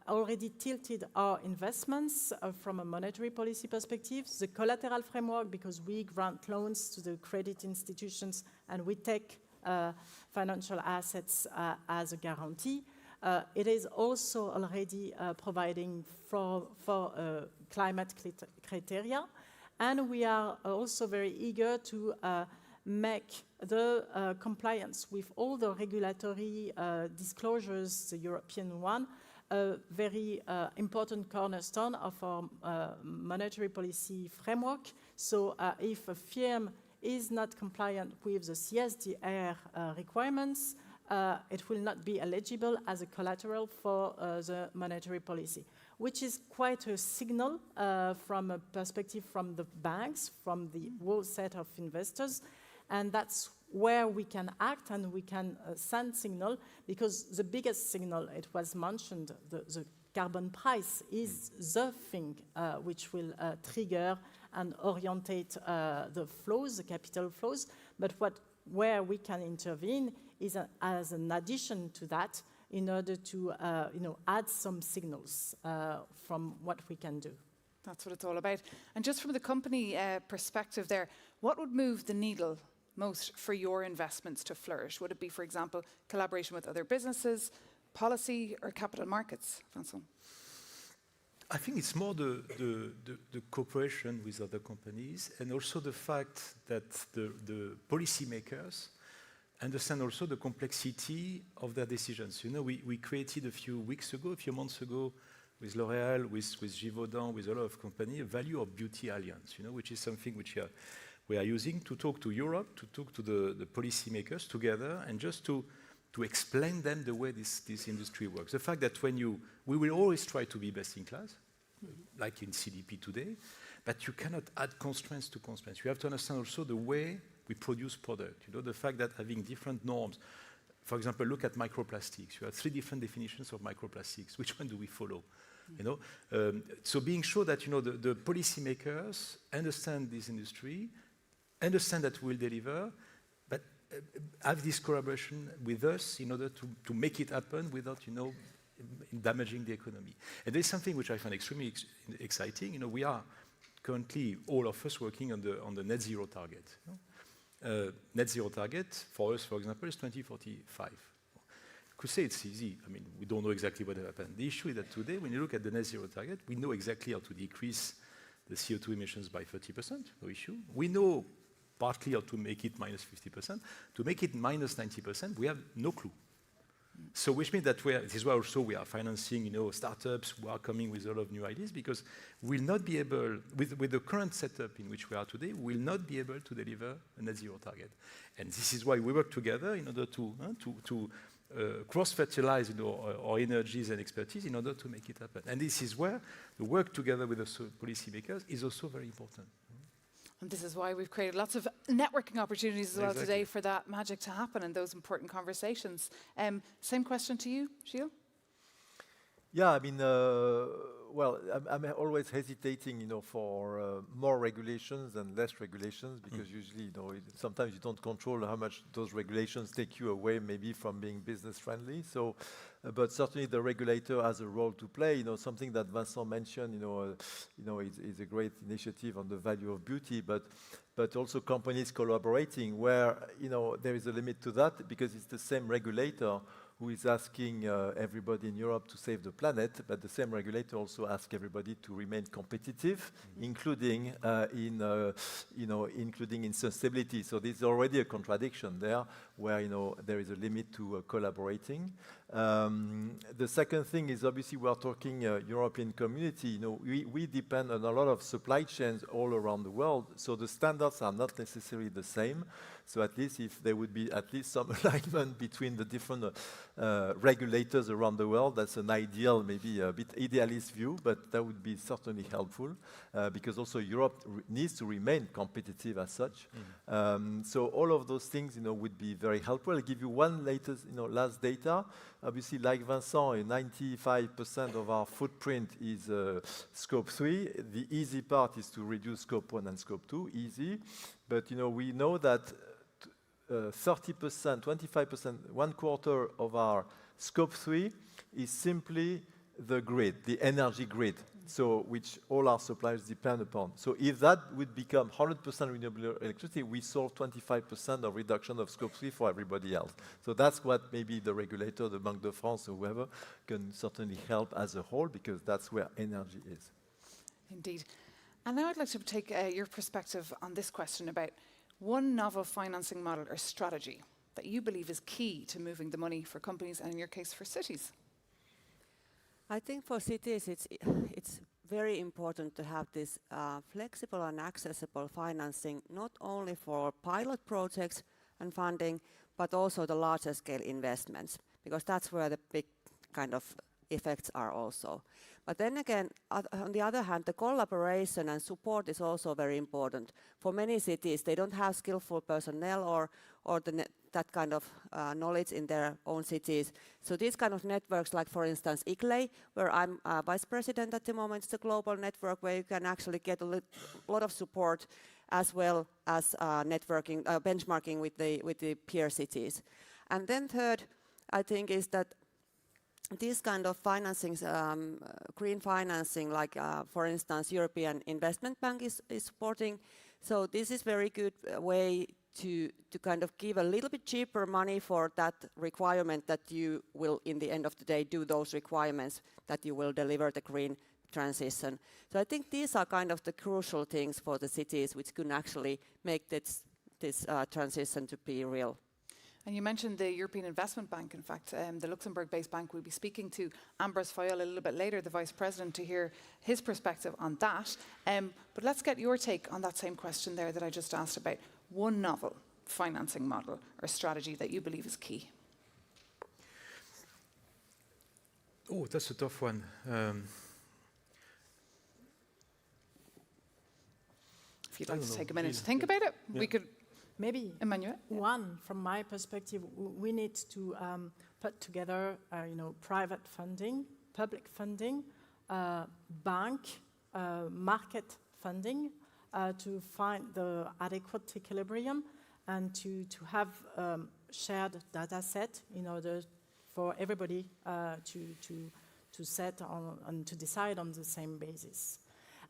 already tilted our investments from a monetary policy perspective. The collateral framework, because we grant loans to the credit institutions and we take financial assets as a guarantee. It is also already providing for climate criteria, and we are also very eager to make the compliance with all the regulatory disclosures, the European one, a very important cornerstone of our monetary policy framework. So if a firm is not compliant with the CSDR requirements, it will not be eligible as a collateral for the monetary policy, which is quite a signal from a perspective from the banks, from the whole set of investors. And that's where we can act and we can send signal, because the biggest signal, it was mentioned, the carbon price is the thing which will trigger and orientate the flows, the capital flows. But where we can intervene is as an addition to that, in order to add some signals from what we can do. That's what it's all about. And just from the company perspective there, what would move the needle most for your investments to flourish? Would it be, for example, collaboration with other businesses, policy, or capital markets? Vincent? I think it's more the cooperation with other companies, and also the fact that the policymakers understand also the complexity of their decisions. You know, we created a few months ago, with L'Oréal, with Givaudan, with a lot of companies, a value of beauty alliance, which is something which we are using to talk to Europe, to talk to the policymakers together, and just to explain them the way this industry works. The fact that we will always try to be best in class, like in CDP today, but you cannot add constraints to constraints. You have to understand also the way we produce product. The fact that having different norms, for example, look at microplastics. You have 3 different definitions of microplastics. Which one do we follow? So being sure that the policymakers understand this industry, understand that we'll deliver, but have this collaboration with us in order to make it happen without damaging the economy. And there's something which I find extremely exciting. We are currently, all of us, working on the net zero target. Net zero target for us, for example, is 2045. You could say it's easy. I mean, we don't know exactly what will happen. The issue is that today, when you look at the net zero target, we know exactly how to decrease the CO2 emissions by 30%, no issue. We know partly how to make it minus 50%. To make it minus 90%, we have no clue. So which means that this is why also we are financing startups who are coming with a lot of new ideas, because we'll not be able, with the current setup in which we are today, we'll not be able to deliver a net zero target. And this is why we work together in order to cross-fertilize our energies and expertise in order to make it happen. And this is where the work together with the policymakers is also very important. And this is why we've created lots of networking opportunities as well today for that magic to happen and those important conversations. Same question to you, Gilles? Yeah, I mean, well, I'm always hesitating, for more regulations and less regulations, because usually, sometimes you don't control how much those regulations take you away, maybe from being business friendly. So, but certainly the regulator has a role to play. Something that Vincent mentioned, is a great initiative on the value of beauty, but also companies collaborating, where there is a limit to that, because it's the same regulator who is asking everybody in Europe to save the planet, but the same regulator also asks everybody to remain competitive, including in sustainability. So there's already a contradiction there, where there is a limit to collaborating. The second thing is, obviously we are talking European community. We depend on a lot of supply chains all around the world, so the standards are not necessarily the same. So at least if there would be at least some alignment between the different regulators around the world, that's an ideal, maybe a bit idealist view, but that would be certainly helpful, because also Europe needs to remain competitive as such. So all of those things, would be very helpful. I'll give you one last data. Obviously, like Vincent, 95% of our footprint is scope 3. The easy part is to reduce scope 1 and scope 2, easy. But we know that 30%, 25%, 1/4 of our scope 3 is simply the grid, the energy grid, so which all our suppliers depend upon. So if that would become 100% renewable electricity, we solve 25% of reduction of scope 3 for everybody else. So that's what maybe the regulator, the Banque de France, or whoever, can certainly help as a whole, because that's where energy is. Indeed. And now I'd like to take your perspective on this question about one novel financing model or strategy that you believe is key to moving the money for companies, and in your case for cities. I think for cities it's very important to have this flexible and accessible financing, not only for pilot projects and funding, but also the larger scale investments, because that's where the big kind of effects are also. But then again, on the other hand, the collaboration and support is also very important. For many cities, they don't have skillful personnel or that kind of knowledge in their own cities. So these kind of networks, like for instance ICLEI, where I'm vice president at the moment, it's a global network where you can actually get a lot of support, as well as networking, benchmarking with the peer cities. And then third, I think, is that these kind of financings, green financing, like for instance European Investment Bank is supporting. So this is very good way to kind of give a little bit cheaper money for that requirement that you will, in the end of the day, do those requirements that you will deliver the green transition. So I think these are kind of the crucial things for the cities, which can actually make this transition to be real. And you mentioned the European Investment Bank. In fact, the Luxembourg-based bank, will be speaking to Ambros Fayol a little bit later, the Vice President, to hear his perspective on that. But let's get your take on that same question there that I just asked about one novel financing model or strategy that you believe is key. Oh, that's a tough one. If you'd like to take a minute to think about it, we could. Maybe Emmanuel? One, from my perspective, we need to put together, private funding, public funding, bank, market funding, to find the adequate equilibrium, and to have shared data set in order for everybody to set on and to decide on the same basis.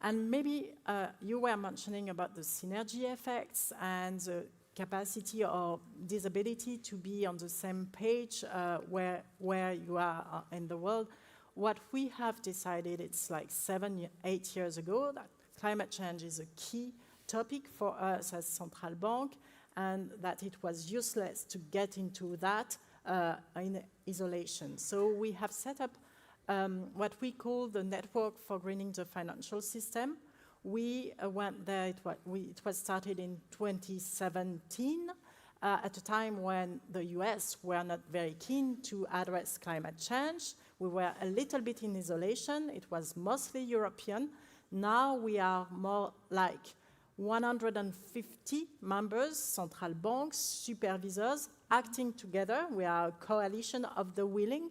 And maybe you were mentioning about the synergy effects and the capacity or disability to be on the same page where you are in the world. What we have decided, it's like 7-8 years ago, that climate change is a key topic for us as central bank, and that it was useless to get into that in isolation. So we have set up what we call the Network for Greening the Financial System. We went there, it was started in 2017, at a time when the US were not very keen to address climate change. We were a little bit in isolation. It was mostly European. Now we are more like 150 members, central banks, supervisors, acting together. We are a coalition of the willing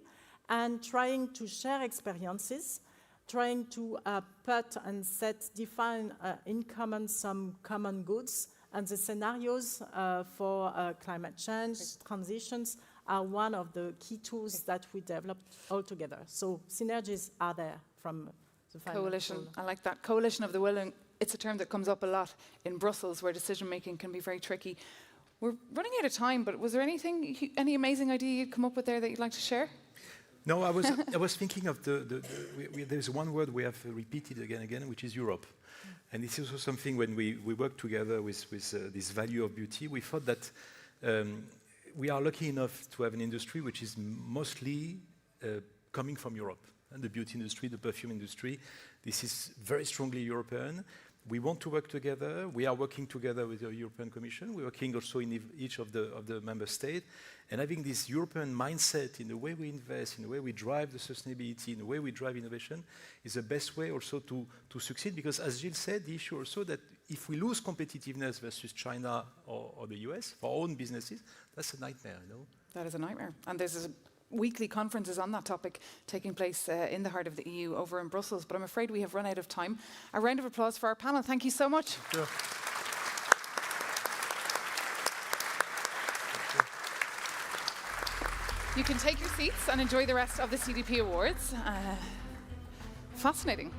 and trying to share experiences, trying to put and define in common some common goods, and the scenarios for climate change transitions are one of the key tools that we developed all together. So synergies are there from the Coalition, I like that. Coalition of the willing. It's a term that comes up a lot in Brussels where decision making can be very tricky. We're running out of time, but was there any amazing idea you'd come up with there that you'd like to share? No, I was thinking of there's one word we have repeated again and again, which is Europe. And it's also something when we work together with this value of beauty, we thought that we are lucky enough to have an industry which is mostly coming from Europe. And the beauty industry, the perfume industry, this is very strongly European. We want to work together. We are working together with the European Commission. We're working also in each of the member states. And having this European mindset in the way we invest, in the way we drive the sustainability, in the way we drive innovation, is the best way also to succeed. Because as Gilles said, the issue also that if we lose competitiveness versus China or the US for our own businesses, that's a nightmare, you know? That is a nightmare. And there's weekly conferences on that topic taking place in the heart of the EU over in Brussels. But I'm afraid we have run out of time. A round of applause for our panel. Thank you so much. Thank you. You can take your seats and enjoy the rest of the CDP Awards. Fascinating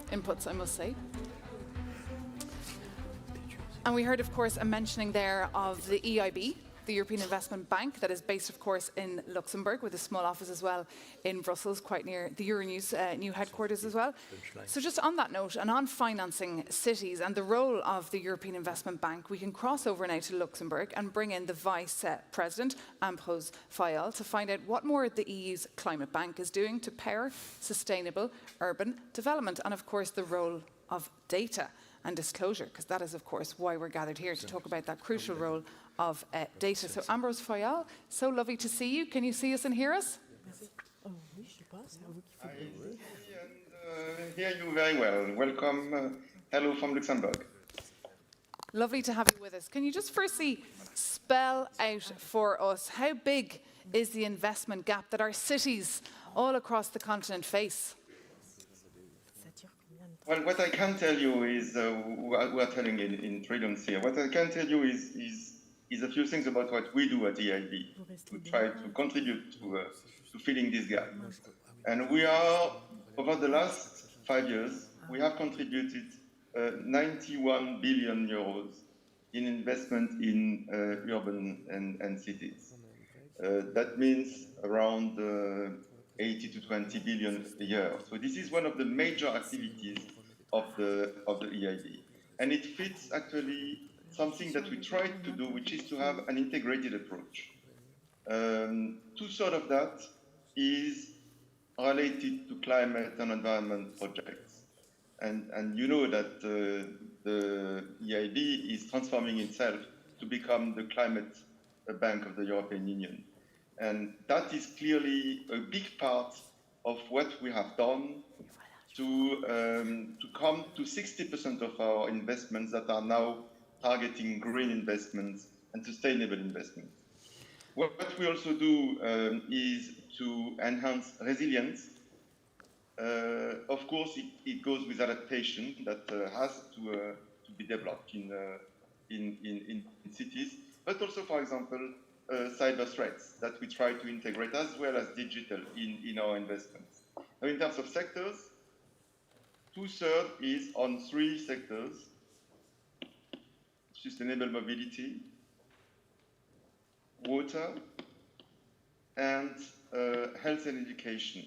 inputs, I must say. And we heard, of course, a mentioning there of the EIB, the European Investment Bank, that is based, of course, in Luxembourg, with a small office as well in Brussels, quite near the Euronews new headquarters as well. So just on that note, and on financing cities and the role of the European Investment Bank, we can cross over now to Luxembourg and bring in the Vice President, Ambroise Fayal, to find out what more the EU's Climate Bank is doing to power sustainable urban development, and, of course, the role of data and disclosure, because that is, of course, why we're gathered here, to talk about that crucial role of data. So, Ambroise Fayal, so lovely to see you. Can you see us and hear us? I hear you very well. Welcome. Hello from Luxembourg. Lovely to have you with us. Can you just firstly spell out for us how big is the investment gap that our cities all across the continent face? Well, what I can tell you is, we are telling in trillions here, what I can tell you is a few things about what we do at EIB to try to contribute to filling this gap. And we are, over the last 5 years, we have contributed 91 billion euros in investment in urban and cities. That means around 80 to 20 billion a year. So this is one of the major activities of the EIB. And it fits actually something that we tried to do, which is to have an integrated approach. Two-thirds of that is related to climate and environment projects. And you know that the EIB is transforming itself to become the climate bank of the European Union. And that is clearly a big part of what we have done to come to 60% of our investments that are now targeting green investments and sustainable investments. What we also do is to enhance resilience. Of course, it goes with adaptation that has to be developed in cities, but also, for example, cyber threats that we try to integrate, as well as digital in our investments. Now, in terms of sectors, two-thirds is on 3 sectors: sustainable mobility, water, and health and education.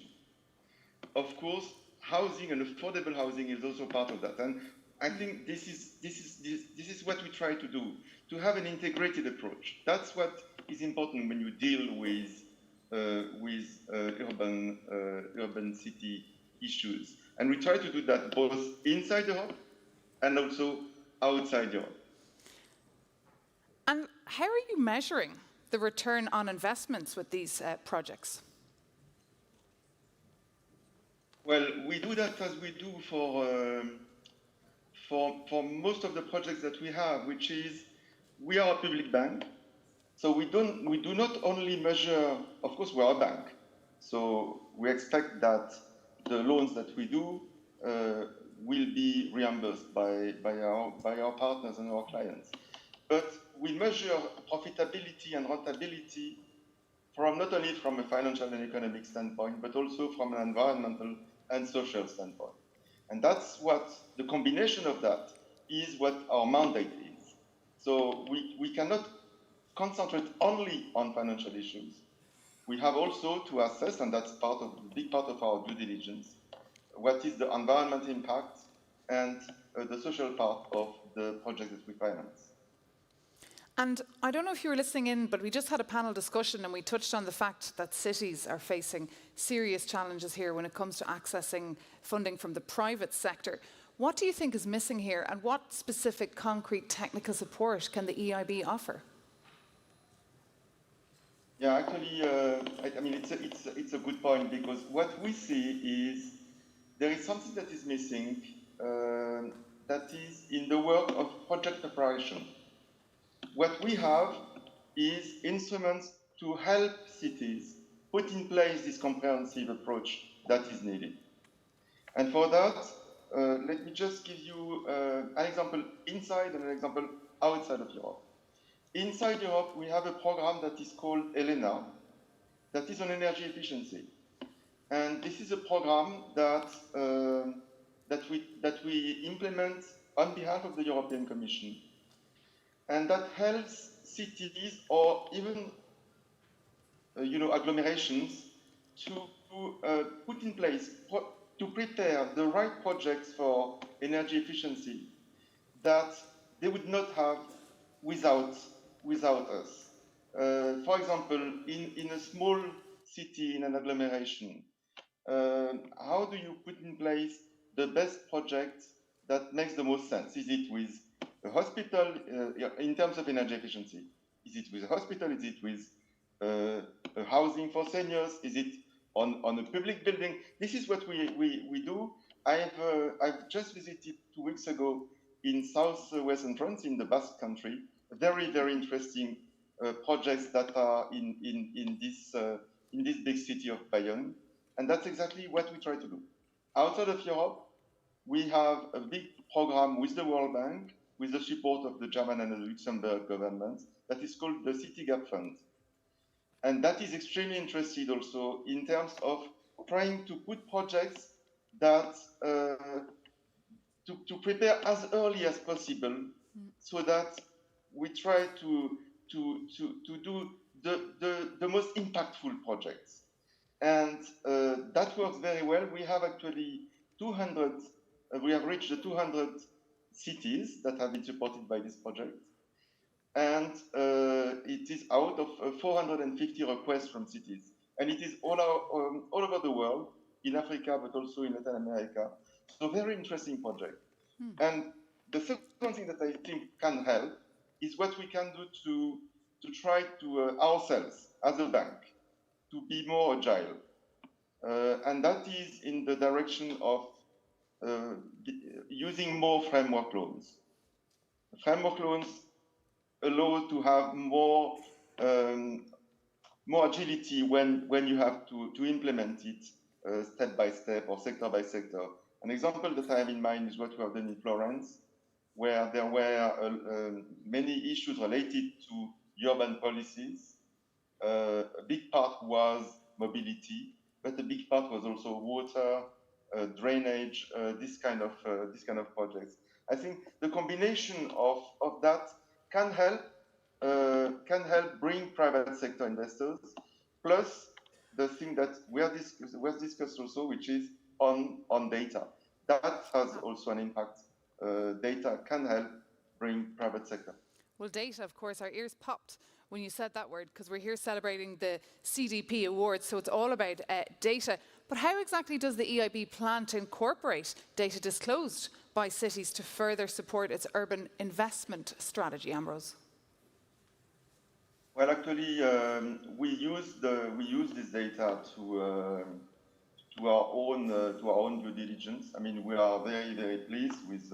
Of course, housing and affordable housing is also part of that. And I think this is what we try to do, to have an integrated approach. That's what is important when you deal with urban city issues. And we try to do that both inside Europe and also outside Europe. And how are you measuring the return on investments with these projects? Well, we do that as we do for most of the projects that we have, which is we are a public bank. So we do not only measure, of course, we are a bank. So we expect that the loans that we do will be reimbursed by our partners and our clients. But we measure profitability and rentability from not only from a financial and economic standpoint, but also from an environmental and social standpoint. And that's what the combination of that is what our mandate is. So we cannot concentrate only on financial issues. We have also to assess, and that's part of the big part of our due diligence, what is the environmental impact and the social part of the project that we finance. And I don't know if you were listening in, but we just had a panel discussion and we touched on the fact that cities are facing serious challenges here when it comes to accessing funding from the private sector. What do you think is missing here, and what specific concrete technical support can the EIB offer? Yeah, actually, I mean, it's a good point, because what we see is there is something that is missing, that is in the work of project preparation. What we have is instruments to help cities put in place this comprehensive approach that is needed. And for that, let me just give you an example inside and an example outside of Europe. Inside Europe, we have a program that is called ELENA, that is on energy efficiency. And this is a program that, that we implement on behalf of the European Commission, and that helps cities or even agglomerations to put in place, to prepare the right projects for energy efficiency that they would not have without us. For example, in a small city, in an agglomeration, how do you put in place the best project that makes the most sense? Is it with a hospital in terms of energy efficiency? Is it with a hospital? Is it with a housing for seniors? Is it on a public building? This is what we do. I've just visited 2 weeks ago in southwestern France, in the Basque Country, very, very interesting projects that are in this big city of Bayonne. And that's exactly what we try to do. Outside of Europe, we have a big program with the World Bank, with the support of the German and the Luxembourg governments, that is called the City Gap Fund. And that is extremely interested also in terms of trying to put projects that to prepare as early as possible, so that we try to do the most impactful projects. And that works very well. We have actually 200, we have reached the 200 cities that have been supported by this project. And it is out of 450 requests from cities. And it is all over the world, in Africa, but also in Latin America. So very interesting project. And the second thing that I think can help is what we can do to try to ourselves, as a bank, to be more agile. And that is in the direction of using more framework loans. Framework loans allow to have more agility when you have to implement it step by step or sector by sector. An example that I have in mind is what we have done in Florence, where there were many issues related to urban policies. A big part was mobility, but a big part was also water, drainage, this kind of projects. I think the combination of that can help bring private sector investors, plus the thing that was discussed also, which is on data. That has also an impact. Data can help bring private sector. Well, data, of course, our ears popped when you said that word, because we're here celebrating the CDP Awards, so it's all about data. But how exactly does the EIB plan to incorporate data disclosed by cities to further support its urban investment strategy, Ambrose? Well, actually, we use this data to our own due diligence. I mean, we are very, very pleased with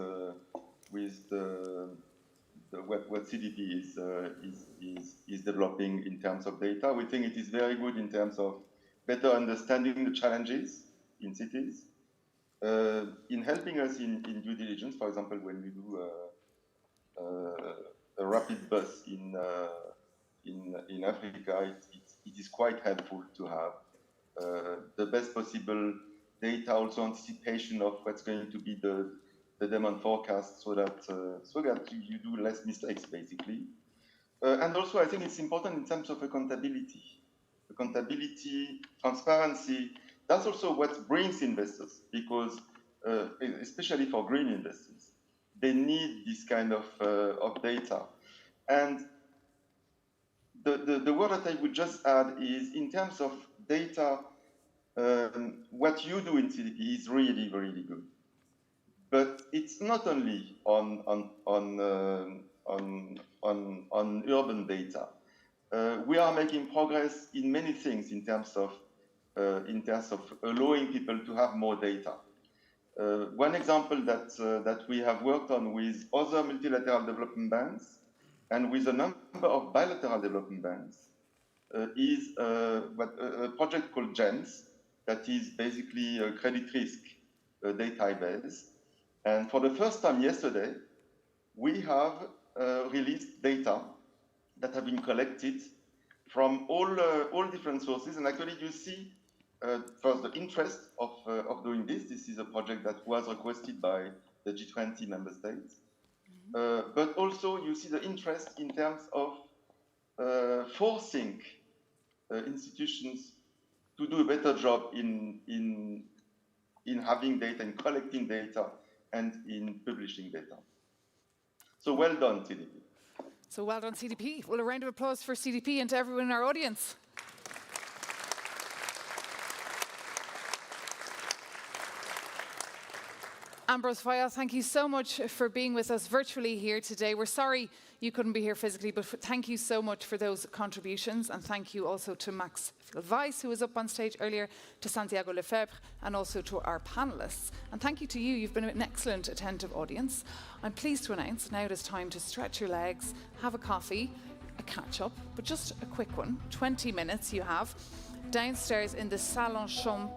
what CDP is developing in terms of data. We think it is very good in terms of better understanding the challenges in cities, in helping us in due diligence. For example, when we do a rapid bus in Africa, it is quite helpful to have the best possible data, also anticipation of what's going to be the demand forecast, so that you do less mistakes, basically. And also, I think it's important in terms of accountability, transparency. That's also what brings investors, because especially for green investors, they need this kind of data. And the word that I would just add is, in terms of data, what you do in CDP is really, really good. But it's not only on urban data. We are making progress in many things in terms of allowing people to have more data. One example that we have worked on with other multilateral development banks and with a number of bilateral development banks is a project called GEMS, that is basically a credit risk database. And for the first time yesterday, we have released data that have been collected from all different sources. And actually, you see first the interest of doing this. This is a project that was requested by the G20 member states. But also, you see the interest in terms of forcing institutions to do a better job in having data, in collecting data, and in publishing data. So well done, CDP. So well done, CDP. Well, a round of applause for CDP and to everyone in our audience. Ambrose Fayal, thank you so much for being with us virtually here today. We're sorry you couldn't be here physically, but thank you so much for those contributions. And thank you also to Maxfield Weiss, who was up on stage earlier, to Santiago Lefebvre, and also to our panelists. And thank you to you. You've been an excellent, attentive audience. I'm pleased to announce now it is time to stretch your legs, have a coffee, a catch-up, but just a quick one. 20 minutes you have downstairs in the Salon Champ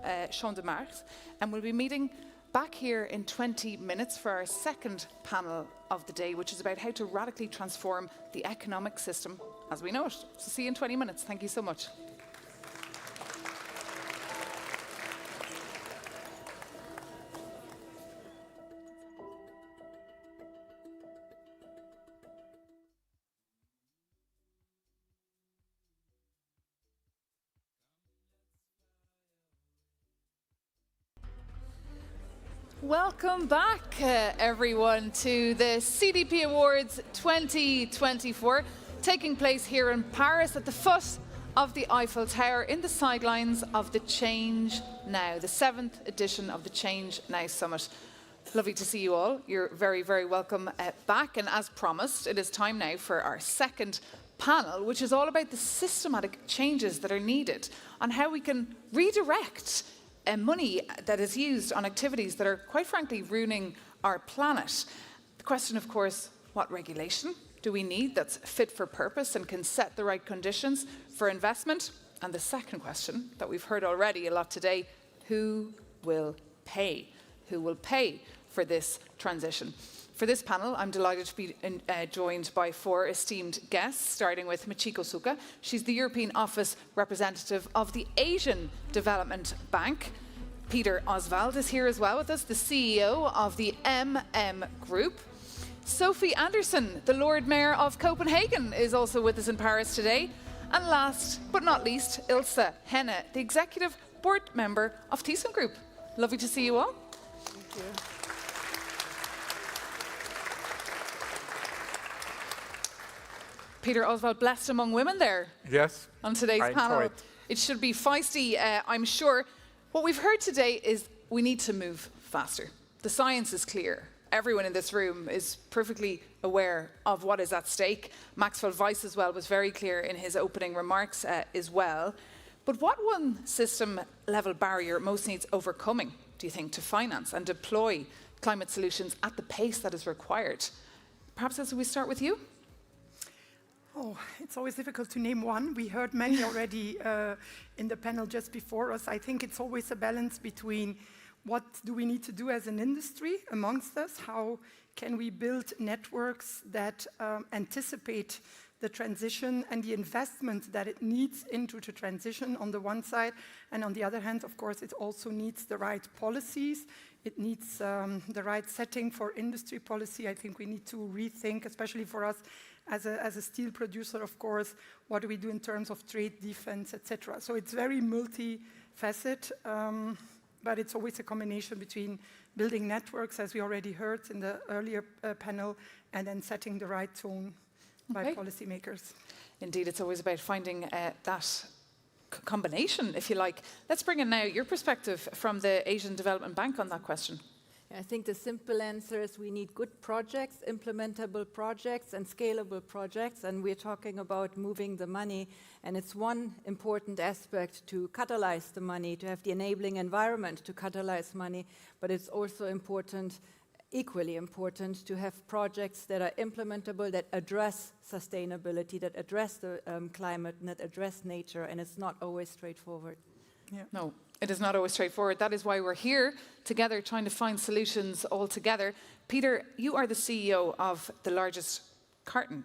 de Mars, and we'll be meeting back here in 20 minutes for our second panel of the day, which is about how to radically transform the economic system as we know it. So see you in 20 minutes. Thank you so much. Welcome back, everyone, to the CDP Awards 2024, taking place here in Paris at the foot of the Eiffel Tower in the sidelines of the ChangeNOW, the 7th edition of the ChangeNOW Summit. Lovely to see you all. You're very, very welcome back. And as promised, it is time now for our second panel, which is all about the systematic changes that are needed on how we can redirect money that is used on activities that are, quite frankly, ruining our planet. The question, of course, what regulation do we need that's fit for purpose and can set the right conditions for investment? And the second question that we've heard already a lot today, who will pay? Who will pay for this transition? For this panel, I'm delighted to be joined by 4 esteemed guests, starting with Michiko Suka. She's the European Office Representative of the Asian Development Bank. Peter Oswald is here as well with us, the CEO of the Group. Sophie Anderson, the Lord Mayor of Copenhagen, is also with us in Paris today. And last but not least, Ilse Henne, the Executive Board Member of ThyssenKrupp. Lovely to see you all. Thank you. Peter Oswald, blessed among women there. Yes. On today's panel. It should be feisty, I'm sure. What we've heard today is we need to move faster. The science is clear. Everyone in this room is perfectly aware of what is at stake. Maxfield Weiss as well was very clear in his opening remarks as well. But what one system level barrier most needs overcoming, do you think, to finance and deploy climate solutions at the pace that is required. Perhaps as we start with you? Oh, it's always difficult to name one. We heard many already in the panel just before us. I think it's always a balance between what do we need to do as an industry amongst us? How can we build networks that anticipate the transition and the investment that it needs into the transition on the one side, and on the other hand, of course, it also needs the right policies. It needs the right setting for industry policy. I think we need to rethink, especially for us as a steel producer, of course, what do we do in terms of trade, defense, etc. So it's very multifaceted, but it's always a combination between building networks, as we already heard in the earlier panel, and then setting the right tone by policymakers. Indeed, it's always about finding that combination, if you like. Let's bring in now your perspective from the Asian Development Bank on that question. I think the simple answer is we need good projects, implementable projects, and scalable projects. And we're talking about moving the money. And it's one important aspect to catalyze the money, to have the enabling environment to catalyze money. But it's also important, equally important, to have projects that are implementable, that address sustainability, that address the climate, and that address nature. And it's not always straightforward. Yeah. No, it is not always straightforward. That is why we're here together trying to find solutions all together. Peter, you are the CEO of the largest carton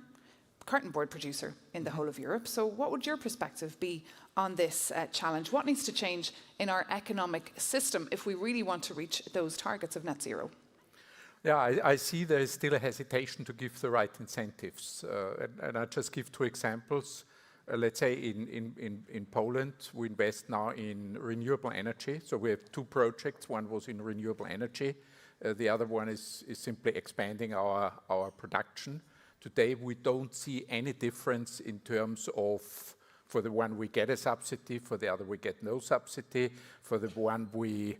board producer in the whole of Europe. So what would your perspective be on this challenge? What needs to change in our economic system if we really want to reach those targets of net zero? Yeah, I see there is still a hesitation to give the right incentives. And I just give two examples. Let's say in Poland, we invest now in renewable energy. So we have two projects. One was in renewable energy. The other one is simply expanding our production. Today, we don't see any difference in terms of, for the one we get a subsidy, for the other we get no subsidy. For the one we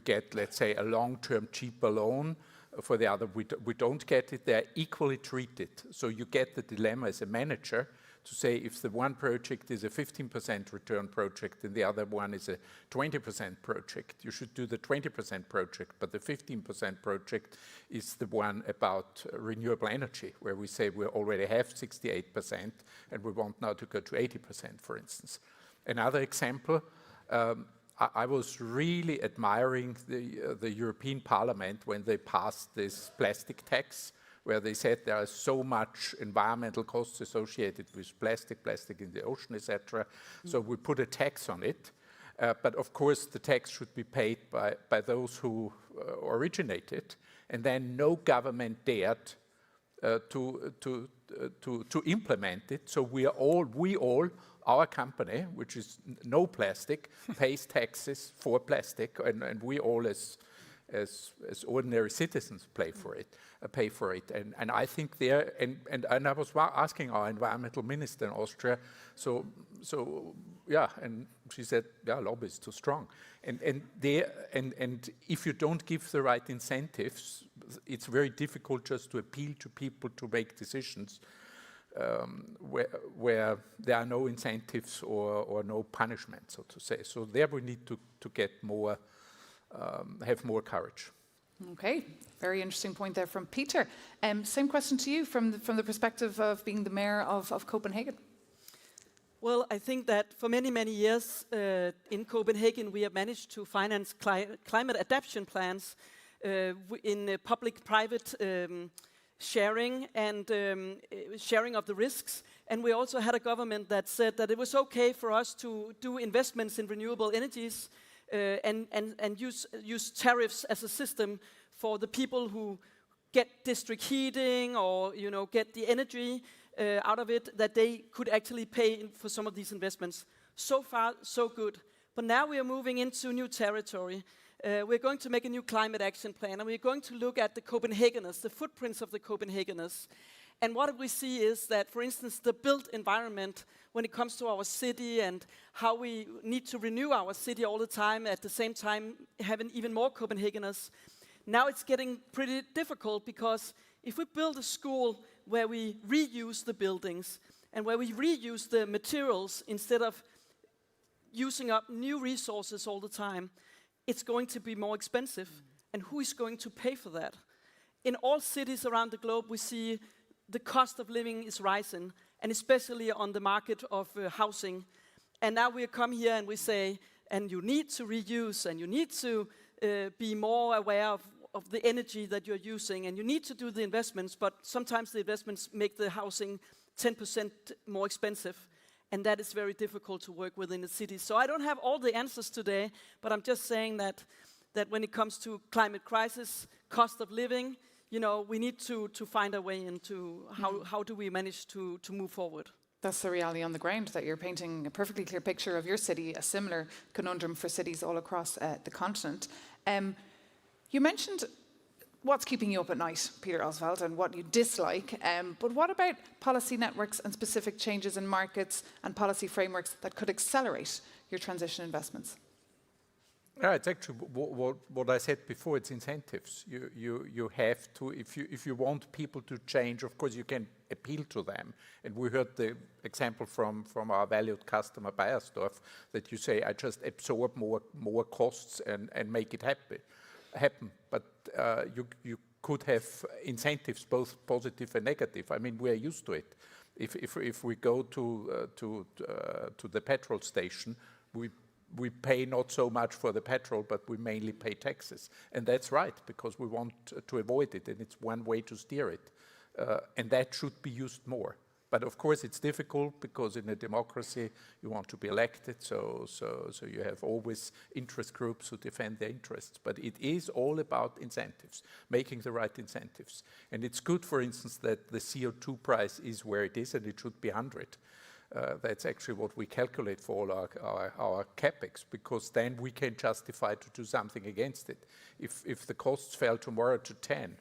get, let's say, a long-term cheaper loan. For the other, we don't get it. They're equally treated. So you get the dilemma as a manager to say if the one project is a 15% return project and the other one is a 20% project, you should do the 20% project, but the 15% project is the one about renewable energy, where we say we already have 68% and we want now to go to 80%, for instance. Another example, I was really admiring the European Parliament when they passed this plastic tax, where they said there is so much environmental costs associated with plastic in the ocean, etc. So we put a tax on it. But of course, the tax should be paid by those who originate it. And then no government dared to implement it. So we all, our company, which is no plastic, pays taxes for plastic, and we all as ordinary citizens pay for it. And I think there, and I was asking our environmental minister in Austria, so yeah, and she said, yeah, lobby is too strong. And if you don't give the right incentives, it's very difficult just to appeal to people to make decisions where there are no incentives or no punishment, so to say. So there we need to get more, have more courage. Okay, very interesting point there from Peter. Same question to you from the perspective of being the mayor of Copenhagen. Well, I think that for many, many years in Copenhagen, we have managed to finance climate adaptation plans in public-private sharing and sharing of the risks. And we also had a government that said that it was okay for us to do investments in renewable energies and use tariffs as a system for the people who get district heating or get the energy out of it, that they could actually pay for some of these investments. So far, so good. But now we are moving into new territory. We're going to make a new climate action plan, and we're going to look at the Copenhageners, the footprints of the Copenhageners. And what we see is that, for instance, the built environment, when it comes to our city and how we need to renew our city all the time, at the same time having even more Copenhageners, now it's getting pretty difficult, because if we build a school where we reuse the buildings and where we reuse the materials instead of using up new resources all the time, it's going to be more expensive. And who is going to pay for that? In all cities around the globe, we see the cost of living is rising, and especially on the market of housing. And now we come here and we say, and you need to reuse, and you need to be more aware of the energy that you're using, and you need to do the investments, but sometimes the investments make the housing 10% more expensive, and that is very difficult to work with in the city. So I don't have all the answers today, but I'm just saying that when it comes to climate crisis, cost of living, we need to find a way into how do we manage to move forward. That's the reality on the ground, that you're painting a perfectly clear picture of your city, a similar conundrum for cities all across the continent. You mentioned what's keeping you up at night, Peter Oswald, and what you dislike, but what about policy networks and specific changes in markets and policy frameworks that could accelerate your transition investments? Yeah, it's actually what I said before. It's incentives. You have to, if you want people to change, of course you can appeal to them. And we heard the example from our valued customer Bayersdorf, that you say, I just absorb more costs and make it happen. But you could have incentives, both positive and negative. I mean, we are used to it. If we go to the petrol station, we pay not so much for the petrol, but we mainly pay taxes. And that's right, because we want to avoid it, and it's one way to steer it. And that should be used more. But of course, it's difficult, because in a democracy, you want to be elected, so you have always interest groups who defend their interests. But it is all about incentives, making the right incentives. And it's good, for instance, that the CO2 price is where it is, and it should be 100. That's actually what we calculate for all our capex, because then we can justify to do something against it. If the costs fell tomorrow to 10,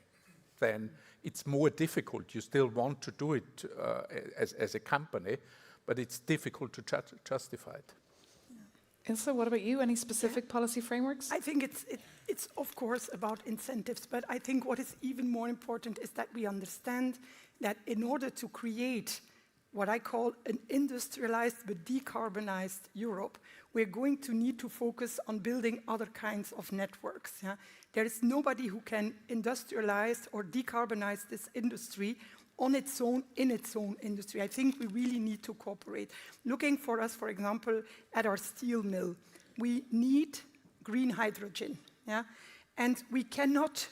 then it's more difficult. You still want to do it as a company, but it's difficult to justify it. Ilse, what about you? Any specific policy frameworks? I think it's of course about incentives, but I think what is even more important is that we understand that in order to create what I call an industrialized but decarbonized Europe, we're going to need to focus on building other kinds of networks. Yeah? There is nobody who can industrialize or decarbonize this industry on its own, in its own industry. I think we really need to cooperate. Looking for us, for example, at our steel mill, we need green hydrogen. Yeah? And we cannot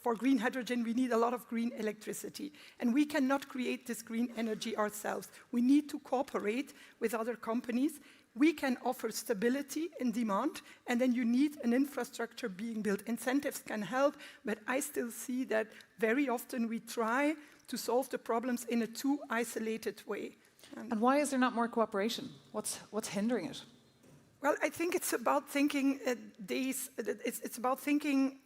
for green hydrogen, we need a lot of green electricity. And we cannot create this green energy ourselves. We need to cooperate with other companies. We can offer stability in demand, and then you need an infrastructure being built. Incentives can help, but I still see that very often we try to solve the problems in a too isolated way. And why is there not more cooperation? What's hindering it? Well, I think it's about thinking it's about thinking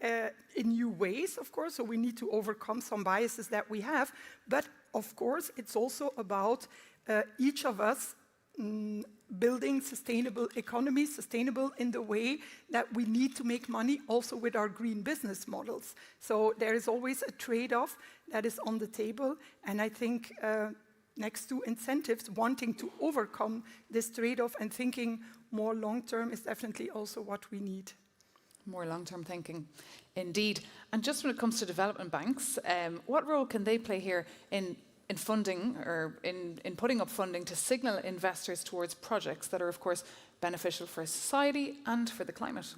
in new ways, of course, so we need to overcome some biases that we have, but of course it's also about each of us building sustainable economies, sustainable in the way that we need to make money also with our green business models. So there is always a trade-off that is on the table, and I think next to incentives, wanting to overcome this trade-off and thinking more long-term is definitely also what we need. More long-term thinking, indeed. And just when it comes to development banks, what role can they play here in funding or in putting up funding to signal investors towards projects that are, of course, beneficial for society and for the climate?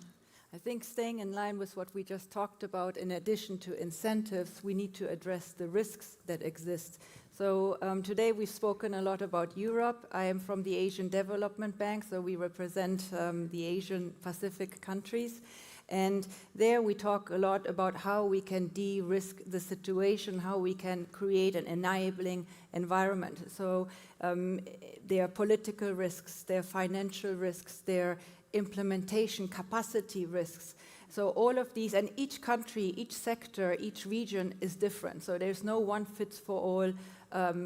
I think staying in line with what we just talked about, in addition to incentives, we need to address the risks that exist. So today we've spoken a lot about Europe. I am from the Asian Development Bank, so we represent the Asian Pacific countries. And there we talk a lot about how we can de-risk the situation, how we can create an enabling environment. So there are political risks, there are financial risks, there are implementation capacity risks. So all of these, and each country, each sector, each region is different. So there's no one fits for all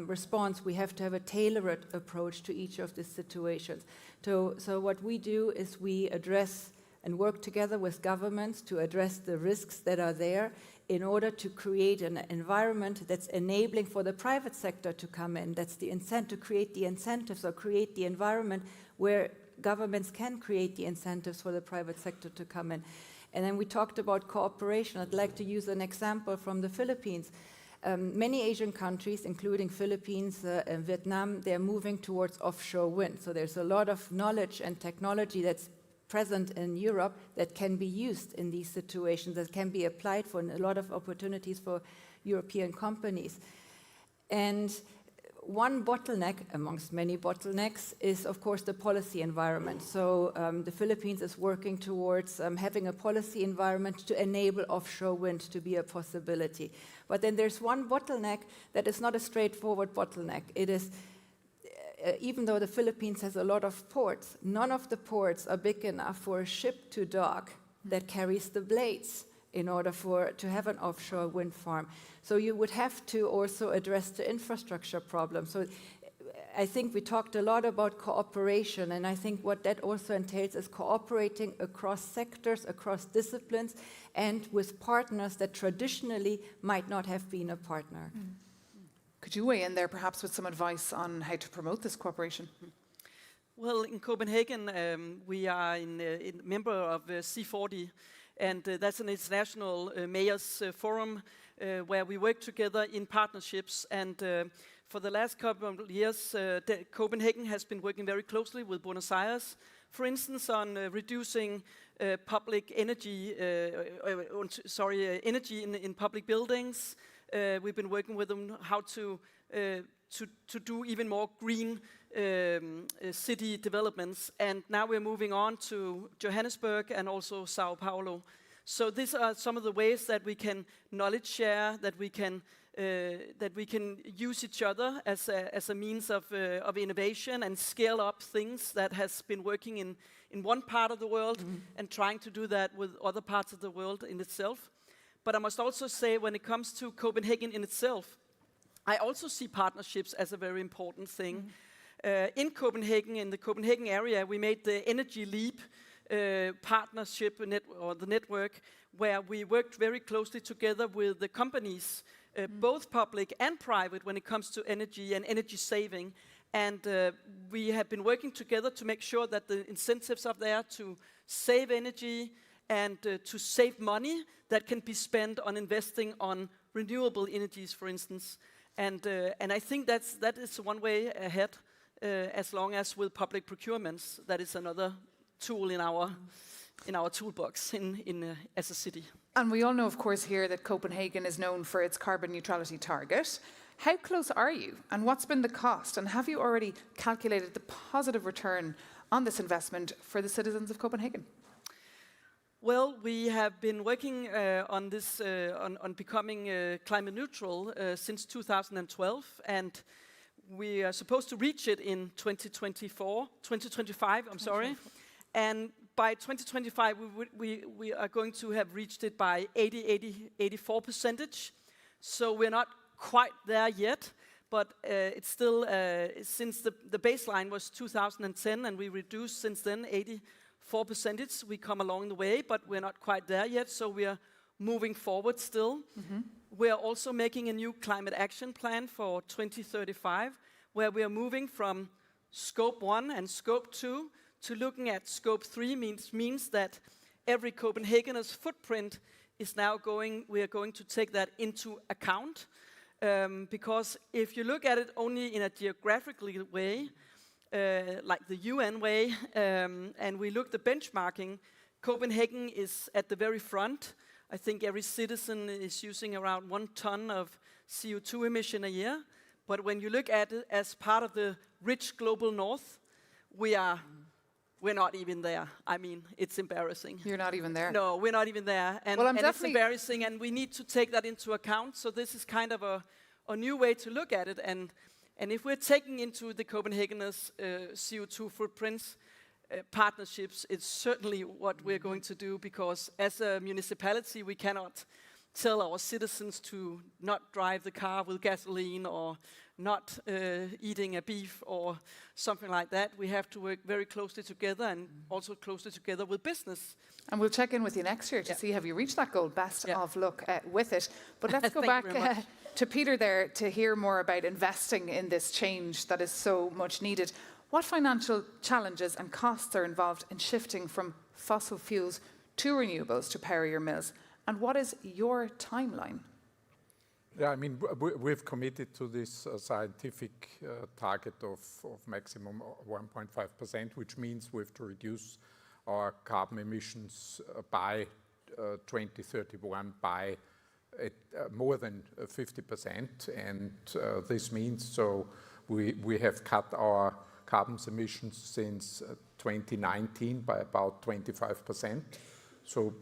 response. We have to have a tailored approach to each of these situations. So what we do is we address and work together with governments to address the risks that are there in order to create an environment that's enabling for the private sector to come in. That's the incentive, to create the incentives or create the environment where governments can create the incentives for the private sector to come in. And then we talked about cooperation. I'd like to use an example from the Philippines. Many Asian countries, including Philippines and Vietnam, they're moving towards offshore wind. So there's a lot of knowledge and technology that's present in Europe that can be used in these situations, that can be applied for a lot of opportunities for European companies. And one bottleneck, amongst many bottlenecks, is of course the policy environment. So the Philippines is working towards having a policy environment to enable offshore wind to be a possibility. But then there's one bottleneck that is not a straightforward bottleneck. It is, even though the Philippines has a lot of ports, none of the ports are big enough for a ship to dock that carries the blades in order to have an offshore wind farm. So you would have to also address the infrastructure problem. So I think we talked a lot about cooperation, and I think what that also entails is cooperating across sectors, across disciplines, and with partners that traditionally might not have been a partner. Could you weigh in there perhaps with some advice on how to promote this cooperation? Well, in Copenhagen, we are a member of C40, and that's an international mayors forum where we work together in partnerships. And for the last couple of years, Copenhagen has been working very closely with Buenos Aires, for instance, on reducing public energy, energy in public buildings. We've been working with them how to do even more green city developments, and now we're moving on to Johannesburg and also Sao Paulo. So these are some of the ways that we can knowledge share, that we can use each other as a means of innovation and scale up things that has been working in one part of the world and trying to do that with other parts of the world in itself. But I must also say, when it comes to Copenhagen in itself, I also see partnerships as a very important thing. In Copenhagen, in the Copenhagen area, we made the Energy Leap partnership or the network, where we worked very closely together with the companies, both public and private, when it comes to energy and energy saving. And we have been working together to make sure that the incentives are there to save energy and to save money that can be spent on investing on renewable energies, for instance. And I think that is one way ahead, as long as with public procurements, that is another tool in our toolbox as a city. And we all know, of course, here that Copenhagen is known for its carbon neutrality target. How close are you, and what's been the cost? And have you already calculated the positive return on this investment for the citizens of Copenhagen? Well, we have been working on this, on becoming climate neutral since 2012, and we are supposed to reach it in 2025, I'm sorry. And by 2025, we are going to have reached it by 84%. So we're not quite there yet, but it's still, since the baseline was 2010, and we reduced since then 84%, we come along the way, but we're not quite there yet, so we are moving forward still. We are also making a new climate action plan for 2035, where we are moving from scope 1 and scope 2 to looking at scope 3, means that every Copenhagener's footprint is now we are going to take that into account. Because if you look at it only in a geographical way, like the UN way, and we look the benchmarking, Copenhagen is at the very front. I think every citizen is using around 1 ton of CO2 emission a year. But when you look at it as part of the rich global north, we're not even there. I mean, it's embarrassing. You're not even there? No, we're not even there. And, well, and it's embarrassing, and we need to take that into account. So this is kind of a new way to look at it. And if we're taking into the Copenhageners' CO2 footprints, partnerships, it's certainly what we're going to do, because as a municipality, we cannot tell our citizens to not drive the car with gasoline or not eating a beef or something like that. We have to work very closely together, and also closely together with business. And we'll check in with you next year to see have you reached that goal. Best of luck with it. But let's go back to Peter there to hear more about investing in this change that is so much needed. What financial challenges and costs are involved in shifting from fossil fuels to renewables to power your mills? And what is your timeline? Yeah, I mean, we've committed to this scientific target of maximum 1.5%, which means we have to reduce our carbon emissions by 2031 by more than 50%. And this means so we have cut our carbon emissions since 2019 by about 25%. So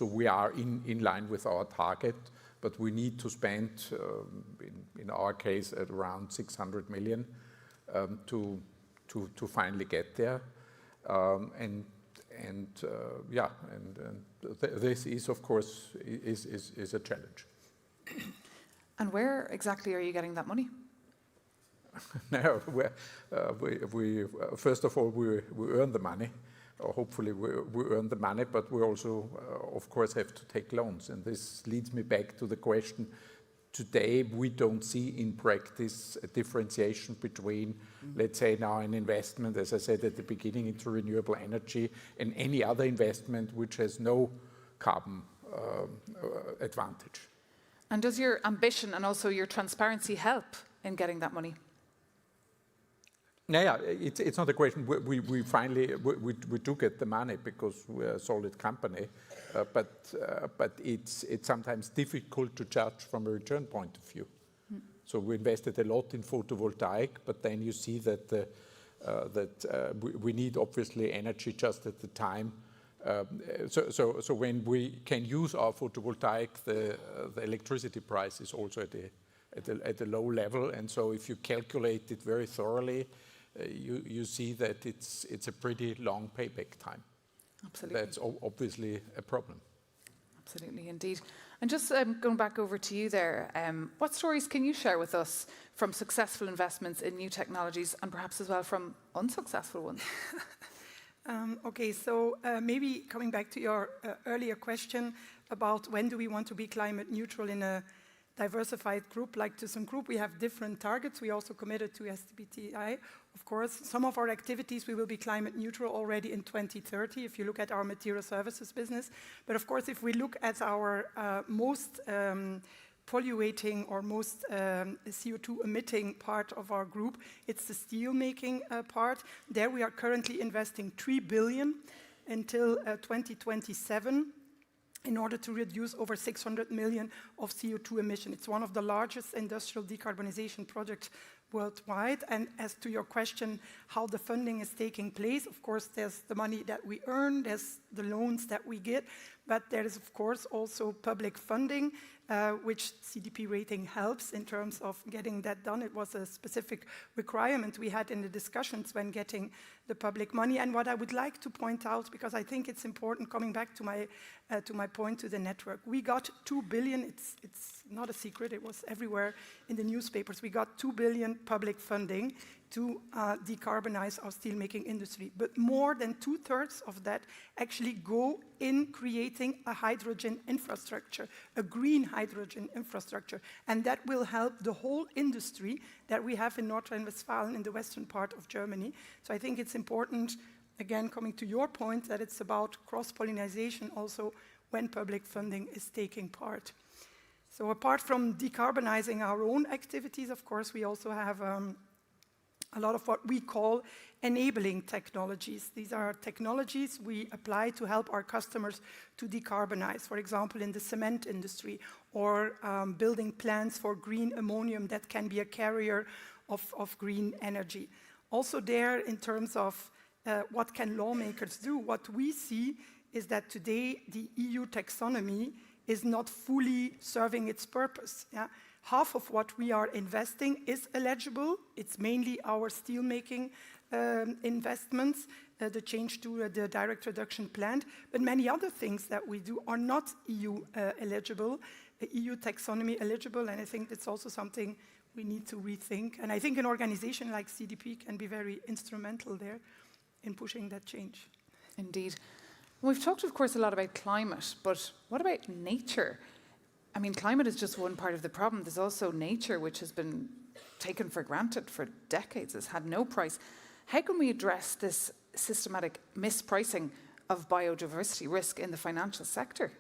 we are in line with our target. But we need to spend, in our case, at around 600 million to finally get there. This is, of course, is a challenge. And where exactly are you getting that money? No, we first of all we earn the money. Hopefully we earn the money, but we also, of course, have to take loans. And this leads me back to the question, today we don't see in practice a differentiation between, let's say now an investment, as I said at the beginning, into renewable energy and any other investment which has no carbon advantage. And does your ambition and also your transparency help in getting that money? Yeah, it's not a question. We finally do get the money because we're a solid company, but it's sometimes difficult to judge from a return point of view. So we invested a lot in photovoltaic, but then you see that we need obviously energy just at the time. So when we can use our photovoltaic, the electricity price is also at a low level, and so if you calculate it very thoroughly, you see that it's a pretty long payback time. Absolutely. That's obviously a problem. Absolutely, indeed. And just going back over to you there, what stories can you share with us from successful investments in new technologies and perhaps as well from unsuccessful ones? Okay, so maybe coming back to your earlier question about when do we want to be climate neutral in a diversified group like ThyssenKrupp, we have different targets. We also committed to SBTi. Of course, some of our activities, we will be climate neutral already in 2030, if you look at our material services business. But of course, if we look at our most polluting or most CO2 emitting part of our group, it's the steel making part. There we are currently investing 3 billion until 2027. In order to reduce over 600 million of CO2 emission. It's one of the largest industrial decarbonization projects worldwide. And as to your question, how the funding is taking place, of course, there's the money that we earn, there's the loans that we get, but there is, of course, also public funding, which CDP rating helps in terms of getting that done. It was a specific requirement we had in the discussions when getting the public money. And what I would like to point out, because I think it's important, coming back to my point to the network, we got 2 billion, it's not a secret, it was everywhere in the newspapers, we got 2 billion public funding to decarbonize our steelmaking industry. But more than 2/3 of that actually go in creating a hydrogen infrastructure, a green hydrogen infrastructure. And that will help the whole industry that we have in North Rhine-Westphalia, in the western part of Germany. So I think it's important, again, coming to your point, that it's about cross-pollination also when public funding is taking part. So apart from decarbonizing our own activities, of course, we also have a lot of what we call enabling technologies. These are technologies we apply to help our customers to decarbonize, for example, in the cement industry, or building plants for green ammonium that can be a carrier of green energy. Also there, in terms of what can lawmakers do, what we see is that today the EU taxonomy is not fully serving its purpose. Yeah? Half of what we are investing is eligible. It's mainly our steelmaking investments, the change to the direct reduction plant, but many other things that we do are not EU eligible, EU taxonomy eligible, and I think that's also something we need to rethink. And I think an organization like CDP can be very instrumental there in pushing that change. Indeed. We've talked, of course, a lot about climate, but what about nature? I mean, climate is just one part of the problem. There's also nature, which has been taken for granted for decades, has had no price. How can we address this systematic mispricing of biodiversity risk in the financial sector?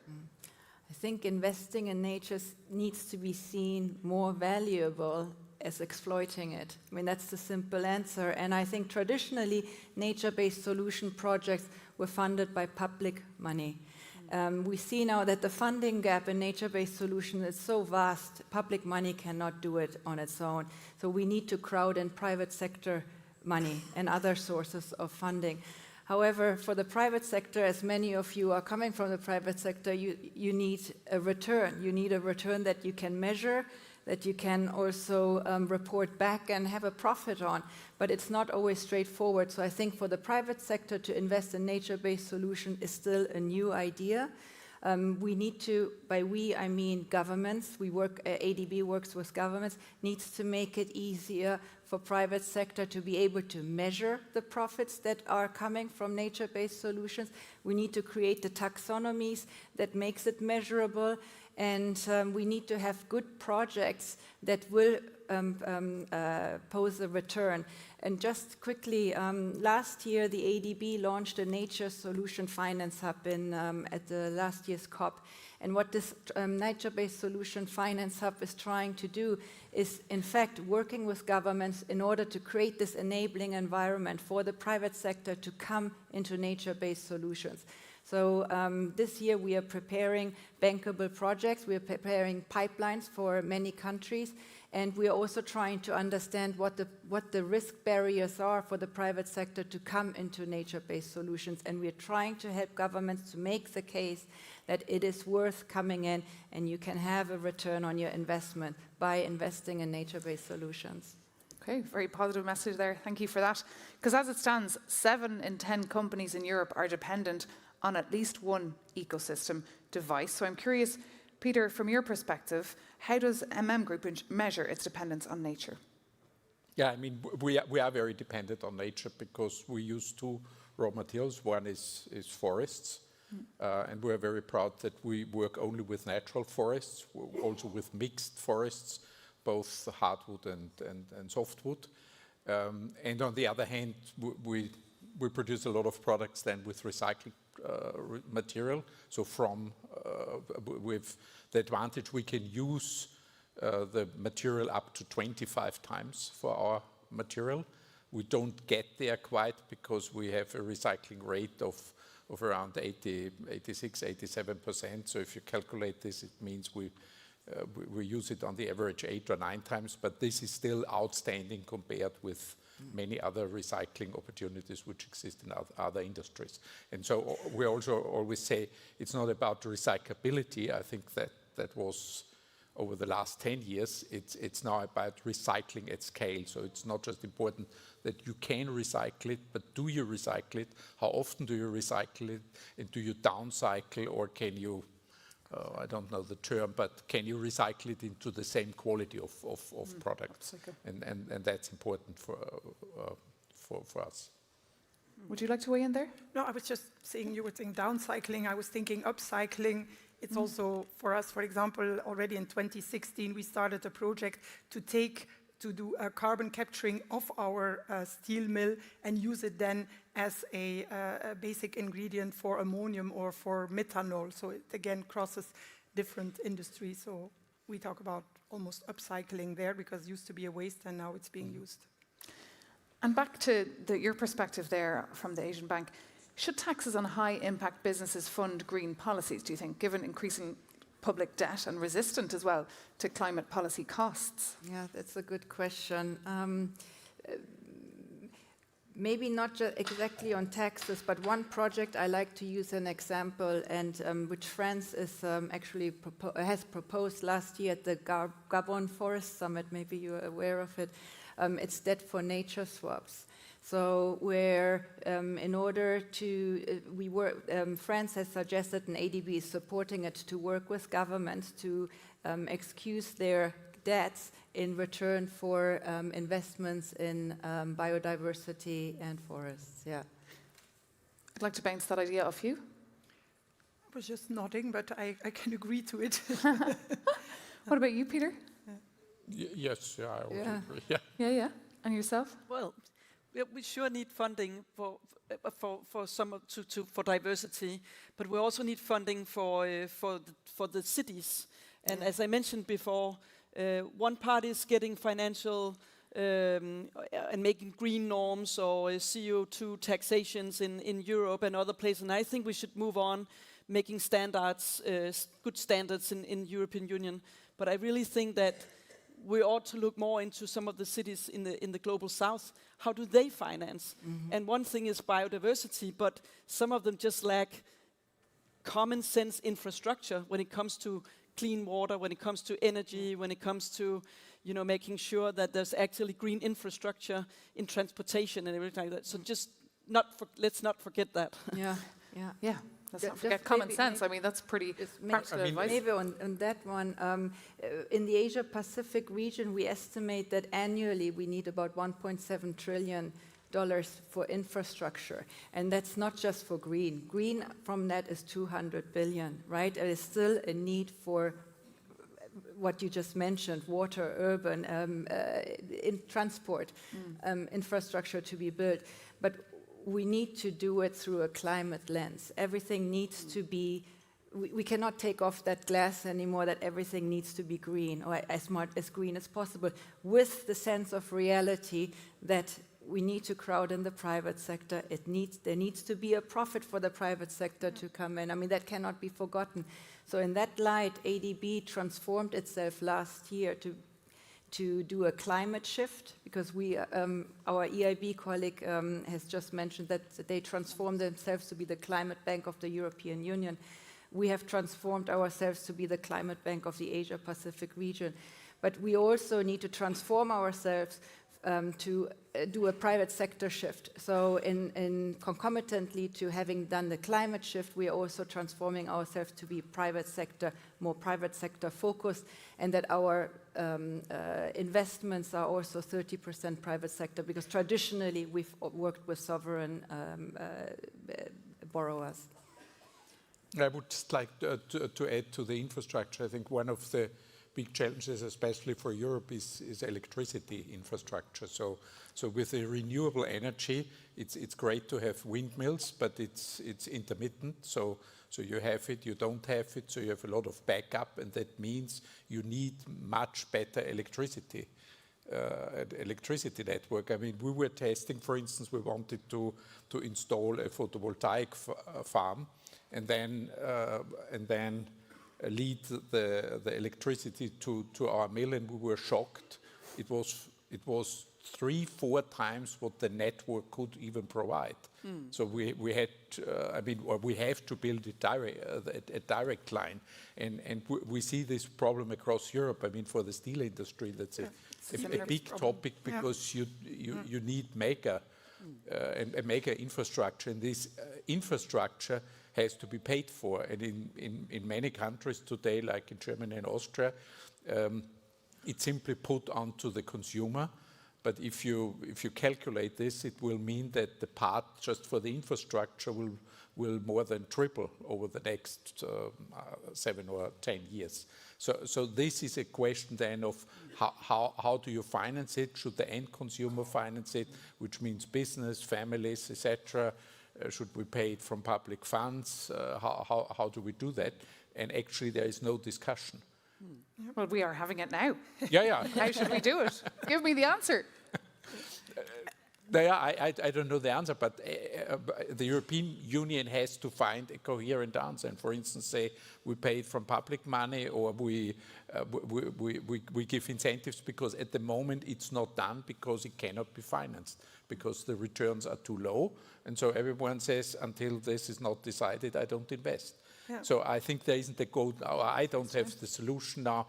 I think investing in nature needs to be seen more valuable as exploiting it. I mean, that's the simple answer. And I think traditionally, nature-based solution projects were funded by public money. We see now that the funding gap in nature-based solutions is so vast, public money cannot do it on its own. So we need to crowd in private sector money and other sources of funding. However, for the private sector, as many of you are coming from the private sector, you need a return. You need a return that you can measure, that you can also report back and have a profit on. But it's not always straightforward. So I think for the private sector to invest in nature-based solution is still a new idea. We need to, by we, I mean governments. ADB works with governments, needs to make it easier for private sector to be able to measure the profits that are coming from nature-based solutions. We need to create the taxonomies that makes it measurable. And we need to have good projects that will pose a return. And just quickly, last year the ADB launched a Nature Solution Finance Hub at the last year's COP. And what this Nature-Based Solution Finance Hub is trying to do is, in fact, working with governments in order to create this enabling environment for the private sector to come into nature-based solutions. So this year we are preparing bankable projects, we are preparing pipelines for many countries, and we are also trying to understand what the risk barriers are for the private sector to come into nature-based solutions. And we are trying to help governments to make the case that it is worth coming in and you can have a return on your investment by investing in nature-based solutions. Okay, very positive message there. Thank you for that. Because as it stands, 7 in 10 companies in Europe are dependent on at least one ecosystem device. So I'm curious, Peter, from your perspective, how does Group measure its dependence on nature? Yeah, I mean, we are very dependent on nature because we use 2 raw materials. One is forests, and we are very proud that we work only with natural forests, also with mixed forests, both hardwood and softwood. And on the other hand, we produce a lot of products then with recycled material. So with the advantage we can use the material up to 25 times for our material. We don't get there quite because we have a recycling rate of around 86, 87%. So if you calculate this, it means we use it on the average 8 or 9 times, but this is still outstanding compared with many other recycling opportunities which exist in other industries. And so we also always say it's not about recyclability. I think that was over the last 10 years, it's now about recycling at scale. So it's not just important that you can recycle it, but do you recycle it? How often do you recycle it? And do you downcycle, or can you, I don't know the term, but can you recycle it into the same quality of products? And that's important for us. Would you like to weigh in there? No, I was just saying, you were saying downcycling, I was thinking upcycling. It's also for us, for example, already in 2016, we started a project to do a carbon capturing of our steel mill and use it then as a basic ingredient for ammonium or for methanol. So it again crosses different industries. So we talk about almost upcycling there because it used to be a waste and now it's being used. And back to your perspective there from the Asian Bank, should taxes on high-impact businesses fund green policies, do you think, given increasing public debt and resistant as well to climate policy costs? Yeah, that's a good question. Maybe not exactly on taxes, but one project I like to use an example, and which France is actually has proposed last year at the Gabon Forest Summit. Maybe you're aware of it. It's debt for nature swaps. So where in order to, France has suggested, and ADB is supporting it, to work with governments to excuse their debts in return for investments in biodiversity and forests. Yeah. I'd like to bounce that idea off you. I was just nodding, but I can agree to it. What about you, Peter? Yes, yeah, I would agree. Yeah. Yeah. And yourself? Well, we sure need funding for some for diversity, but we also need funding for the cities. And as I mentioned before, one part is getting financial and making green norms or CO2 taxations in Europe and other places. And I think we should move on making standards, good standards in European Union. But I really think that we ought to look more into some of the cities in the global south. How do they finance? And one thing is biodiversity, but some of them just lack common sense infrastructure when it comes to clean water, when it comes to energy, when it comes to making sure that there's actually green infrastructure in transportation and everything like that. So just let's not forget that. Yeah. Let's not forget common sense. I mean, that's pretty practical advice. Maybe on that one, in the Asia-Pacific region, we estimate that annually we need about $1.7 trillion for infrastructure. And that's not just for green. Green from that is 200 billion, right? There is still a need for what you just mentioned, water, urban, in transport, infrastructure to be built. But we need to do it through a climate lens. Everything needs to be, we cannot take off that glass anymore that everything needs to be green or as green as possible, with the sense of reality that we need to crowd in the private sector. There needs to be a profit for the private sector to come in. I mean, that cannot be forgotten. So in that light, ADB transformed itself last year to do a climate shift, because our EIB colleague has just mentioned that they transformed themselves to be the climate bank of the European Union. We have transformed ourselves to be the climate bank of the Asia-Pacific region. But we also need to transform ourselves to do a private sector shift. So in concomitantly to having done the climate shift, we are also transforming ourselves to be more private sector focused, and that our investments are also 30% private sector, because traditionally we've worked with sovereign borrowers. I would just like to add to the infrastructure. I think one of the big challenges, especially for Europe, is electricity infrastructure. So with the renewable energy, it's great to have windmills, but it's intermittent. So you have it, you don't have it, so you have a lot of backup, and that means you need much better electricity network. I mean, we were testing, for instance, we wanted to install a photovoltaic farm, and then lead the electricity to our mill, and we were shocked. It was 3-4 times what the network could even provide. So we had, we have to build a direct line, and we see this problem across Europe. I mean, for the steel industry, that's a big topic, because you need mega infrastructure, and this infrastructure has to be paid for. And in many countries today, like in Germany and Austria, it's simply put onto the consumer. But if you calculate this, it will mean that the part just for the infrastructure will more than triple over the next 7 or 10 years. So this is a question then of how do you finance it? Should the end consumer finance it, which means business, families, etc.? Should we pay it from public funds? How do we do that? And actually, there is no discussion. Well, we are having it now. Yeah. How should we do it? Give me the answer. I don't know the answer, but the European Union has to find a coherent answer. And for instance, say we pay it from public money, or we give incentives, because at the moment it's not done because it cannot be financed, because the returns are too low. And so everyone says, until this is not decided, I don't invest. Yeah. So I think there isn't a goal. I don't have the solution now,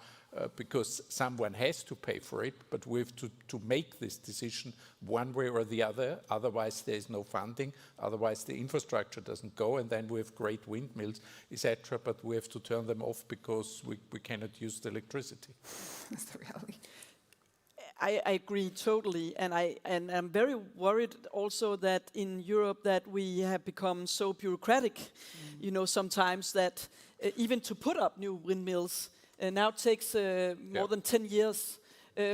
because someone has to pay for it, but we have to make this decision one way or the other. Otherwise, there is no funding. Otherwise, the infrastructure doesn't go, and then we have great windmills, etc. But we have to turn them off because we cannot use the electricity. That's the reality. I agree totally, and I'm very worried also that in Europe that we have become so bureaucratic, sometimes that even to put up new windmills now takes more than 10 years.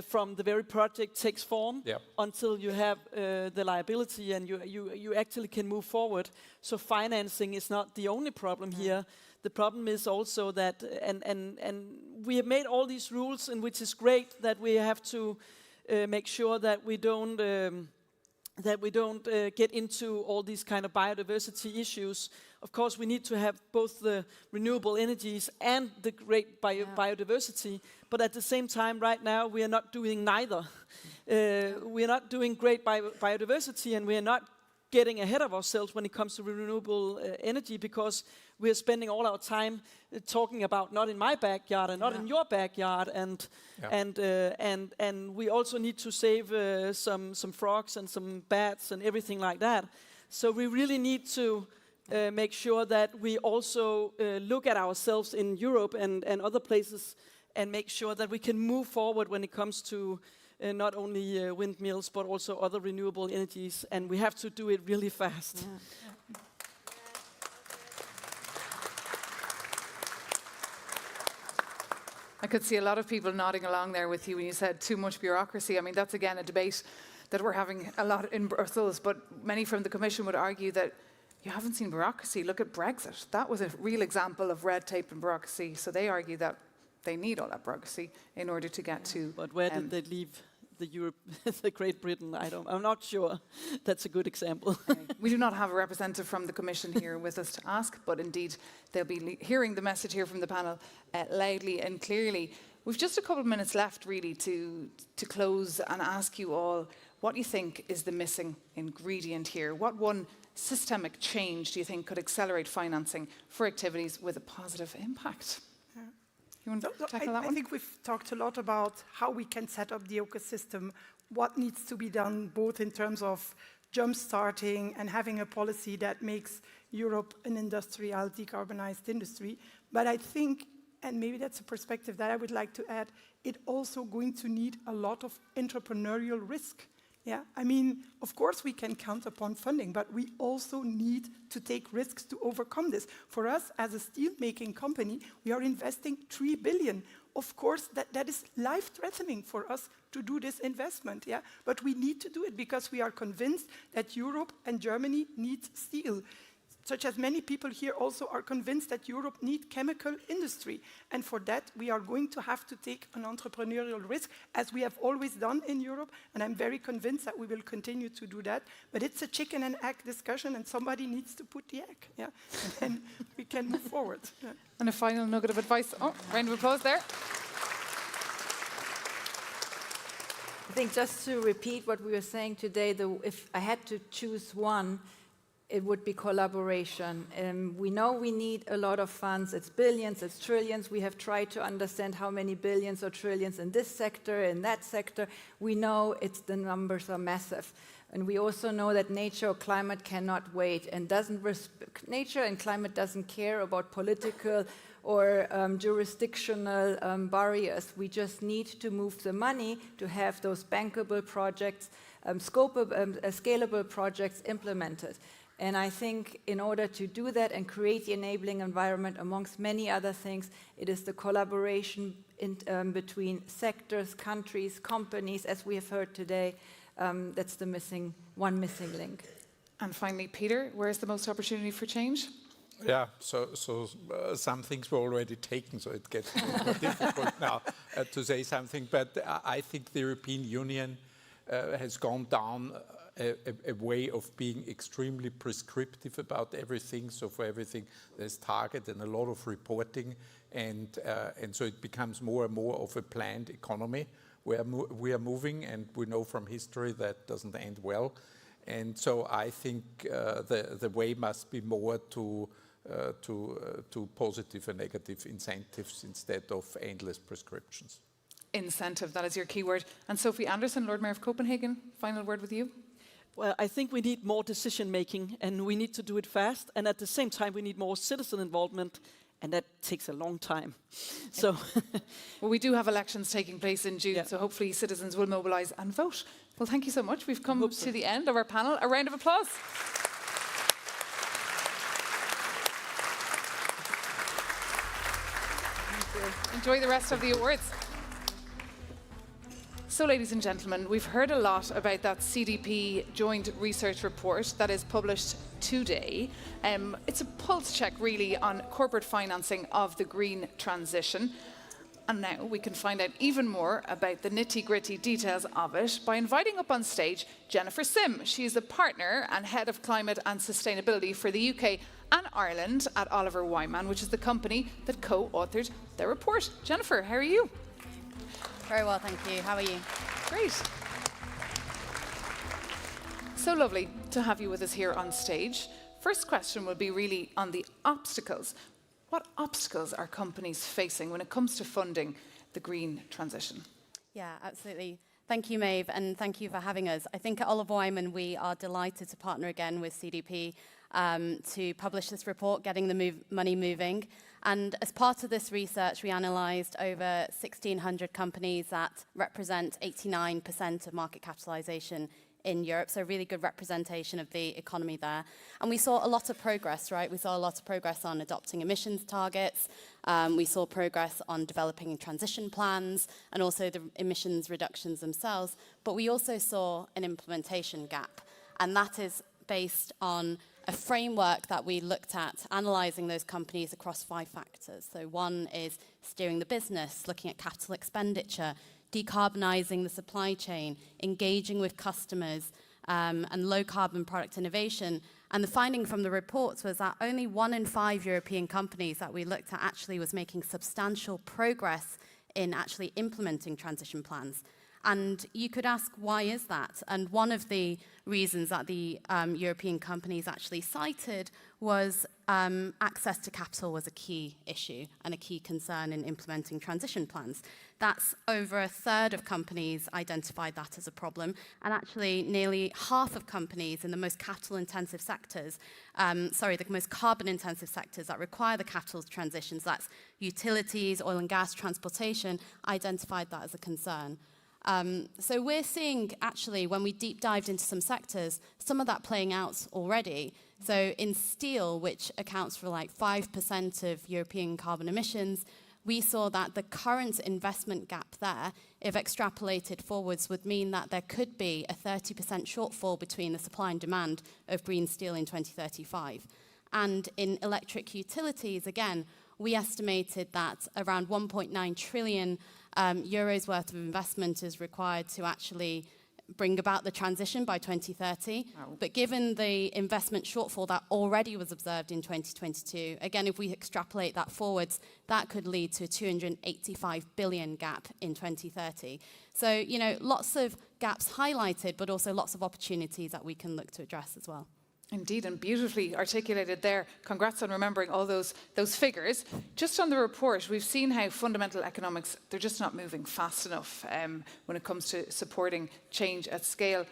from the very project takes form Yep. until you have the liability and you actually can move forward. So financing is not the only problem here. The problem is also that, and we have made all these rules, and which is great, that we have to make sure that we don't get into all these kind of biodiversity issues. Of course, we need to have both the renewable energies and the great biodiversity, but at the same time, right now, we are not doing neither. We are not doing great biodiversity, and we are not getting ahead of ourselves when it comes to renewable energy, because we are spending all our time talking about not in my backyard and not in your backyard, and we also need to save some frogs and some bats and everything like that. So we really need to make sure that we also look at ourselves in Europe and other places and make sure that we can move forward when it comes to not only windmills but also other renewable energies, and we have to do it really fast. I could see a lot of people nodding along there with you when you said too much bureaucracy. I mean, that's again a debate that we're having a lot in Brussels, but many from the Commission would argue that you haven't seen bureaucracy. Look at Brexit. That was a real example of red tape and bureaucracy. So they argue that they need all that bureaucracy in order to get to... But where did they leave the Europe, the Great Britain? I'm not sure that's a good example. We do not have a representative from the Commission here with us to ask, but indeed they'll be hearing the message here from the panel loudly and clearly. We've just a couple of minutes left really to close and ask you all what you think is the missing ingredient here. What one systemic change do you think could accelerate financing for activities with a positive impact? You want to tackle that one? I think we've talked a lot about how we can set up the ecosystem, what needs to be done both in terms of jump-starting and having a policy that makes Europe an industrial, decarbonized industry. But I think, and maybe that's a perspective that I would like to add, it's also going to need a lot of entrepreneurial risk. Yeah, I mean, of course we can count upon funding, but we also need to take risks to overcome this. For us, as a steel-making company, we are investing 3 billion. Of course, that is life-threatening for us to do this investment, yeah? But we need to do it because we are convinced that Europe and Germany need steel. Such as many people here also are convinced that Europe needs chemical industry. And for that, we are going to have to take an entrepreneurial risk, as we have always done in Europe. And I'm very convinced that we will continue to do that. But it's a chicken and egg discussion, and somebody needs to put the egg, yeah? And then we can move forward. Yeah. And a final nugget of advice. Oh, round of applause there. I think just to repeat what we were saying today, if I had to choose one, it would be collaboration. We know we need a lot of funds. It's billions, it's trillions. We have tried to understand how many billions or trillions in this sector, in that sector. We know the numbers are massive. And we also know that nature or climate cannot wait, and nature and climate doesn't care about political or jurisdictional barriers. We just need to move the money to have those bankable projects, scalable projects implemented. And I think in order to do that and create the enabling environment, amongst many other things, it is the collaboration between sectors, countries, companies, as we have heard today, that's the missing link. And finally, Peter, where's the most opportunity for change? Yeah, so some things were already taken, so it gets more difficult now to say something. But I think the European Union has gone down a way of being extremely prescriptive about everything. So for everything, there's target and a lot of reporting, and so it becomes more and more of a planned economy where we are moving, and we know from history that doesn't end well. And so I think the way must be more to positive and negative incentives instead of endless prescriptions. Incentive, that is your key word. And Sophie Anderson, Lord Mayor of Copenhagen, final word with you. Well, I think we need more decision-making, and we need to do it fast. And at the same time, we need more citizen involvement, and that takes a long time. So, well, we do have elections taking place in June, so hopefully citizens will mobilise and vote. Well, thank you so much. We've come to the end of our panel. A round of applause. Enjoy the rest of the awards. So, ladies and gentlemen, we've heard a lot about that CDP joint research report that is published today. It's a pulse check, really, on corporate financing of the green transition. And now we can find out even more about the nitty-gritty details of it by inviting up on stage Jennifer Sim. She's a partner and head of climate and sustainability for the UK and Ireland at Oliver Wyman, which is the company that co-authored their report. Jennifer, how are you? Very well, thank you. How are you? Great. So lovely to have you with us here on stage. First question will be really on the obstacles. What obstacles are companies facing when it comes to funding the green transition? Yeah, absolutely. Thank you, Maeve, and thank you for having us. I think at Oliver Wyman, we are delighted to partner again with CDP to publish this report, Getting the Money Moving. And as part of this research, we analysed over 1,600 companies that represent 89% of market capitalisation in Europe, so a really good representation of the economy there. And we saw a lot of progress, right? We saw a lot of progress on adopting emissions targets. We saw progress on developing transition plans and also the emissions reductions themselves. But we also saw an implementation gap, and that is based on a framework that we looked at, analysing those companies across 5 factors. So one is steering the business, looking at capital expenditure, decarbonising the supply chain, engaging with customers, and low-carbon product innovation. And the finding from the reports was that only 1 in 5 European companies that we looked at actually was making substantial progress in actually implementing transition plans. And you could ask, why is that? And one of the reasons that the European companies actually cited was access to capital was a key issue and a key concern in implementing transition plans. That's over a third of companies identified that as a problem, and actually nearly half of companies in the most capital-intensive sectors, the most carbon-intensive sectors that require the capital transitions, that's utilities, oil and gas, transportation, identified that as a concern. So we're seeing, actually, when we deep dived into some sectors, some of that playing out already. So in steel, which accounts for like 5% of European carbon emissions, we saw that the current investment gap there, if extrapolated forwards, would mean that there could be a 30% shortfall between the supply and demand of green steel in 2035. And in electric utilities, again, we estimated that around 1.9 trillion euros worth of investment is required to actually bring about the transition by 2030. Wow. But given the investment shortfall that already was observed in 2022, again, if we extrapolate that forwards, that could lead to a 285 billion gap in 2030. So, you know, lots of gaps highlighted, but also lots of opportunities that we can look to address as well. Indeed, and beautifully articulated there. Congrats on remembering all those figures. Just on the report, we've seen how fundamental economics, they're just not moving fast enough when it comes to supporting change at scale.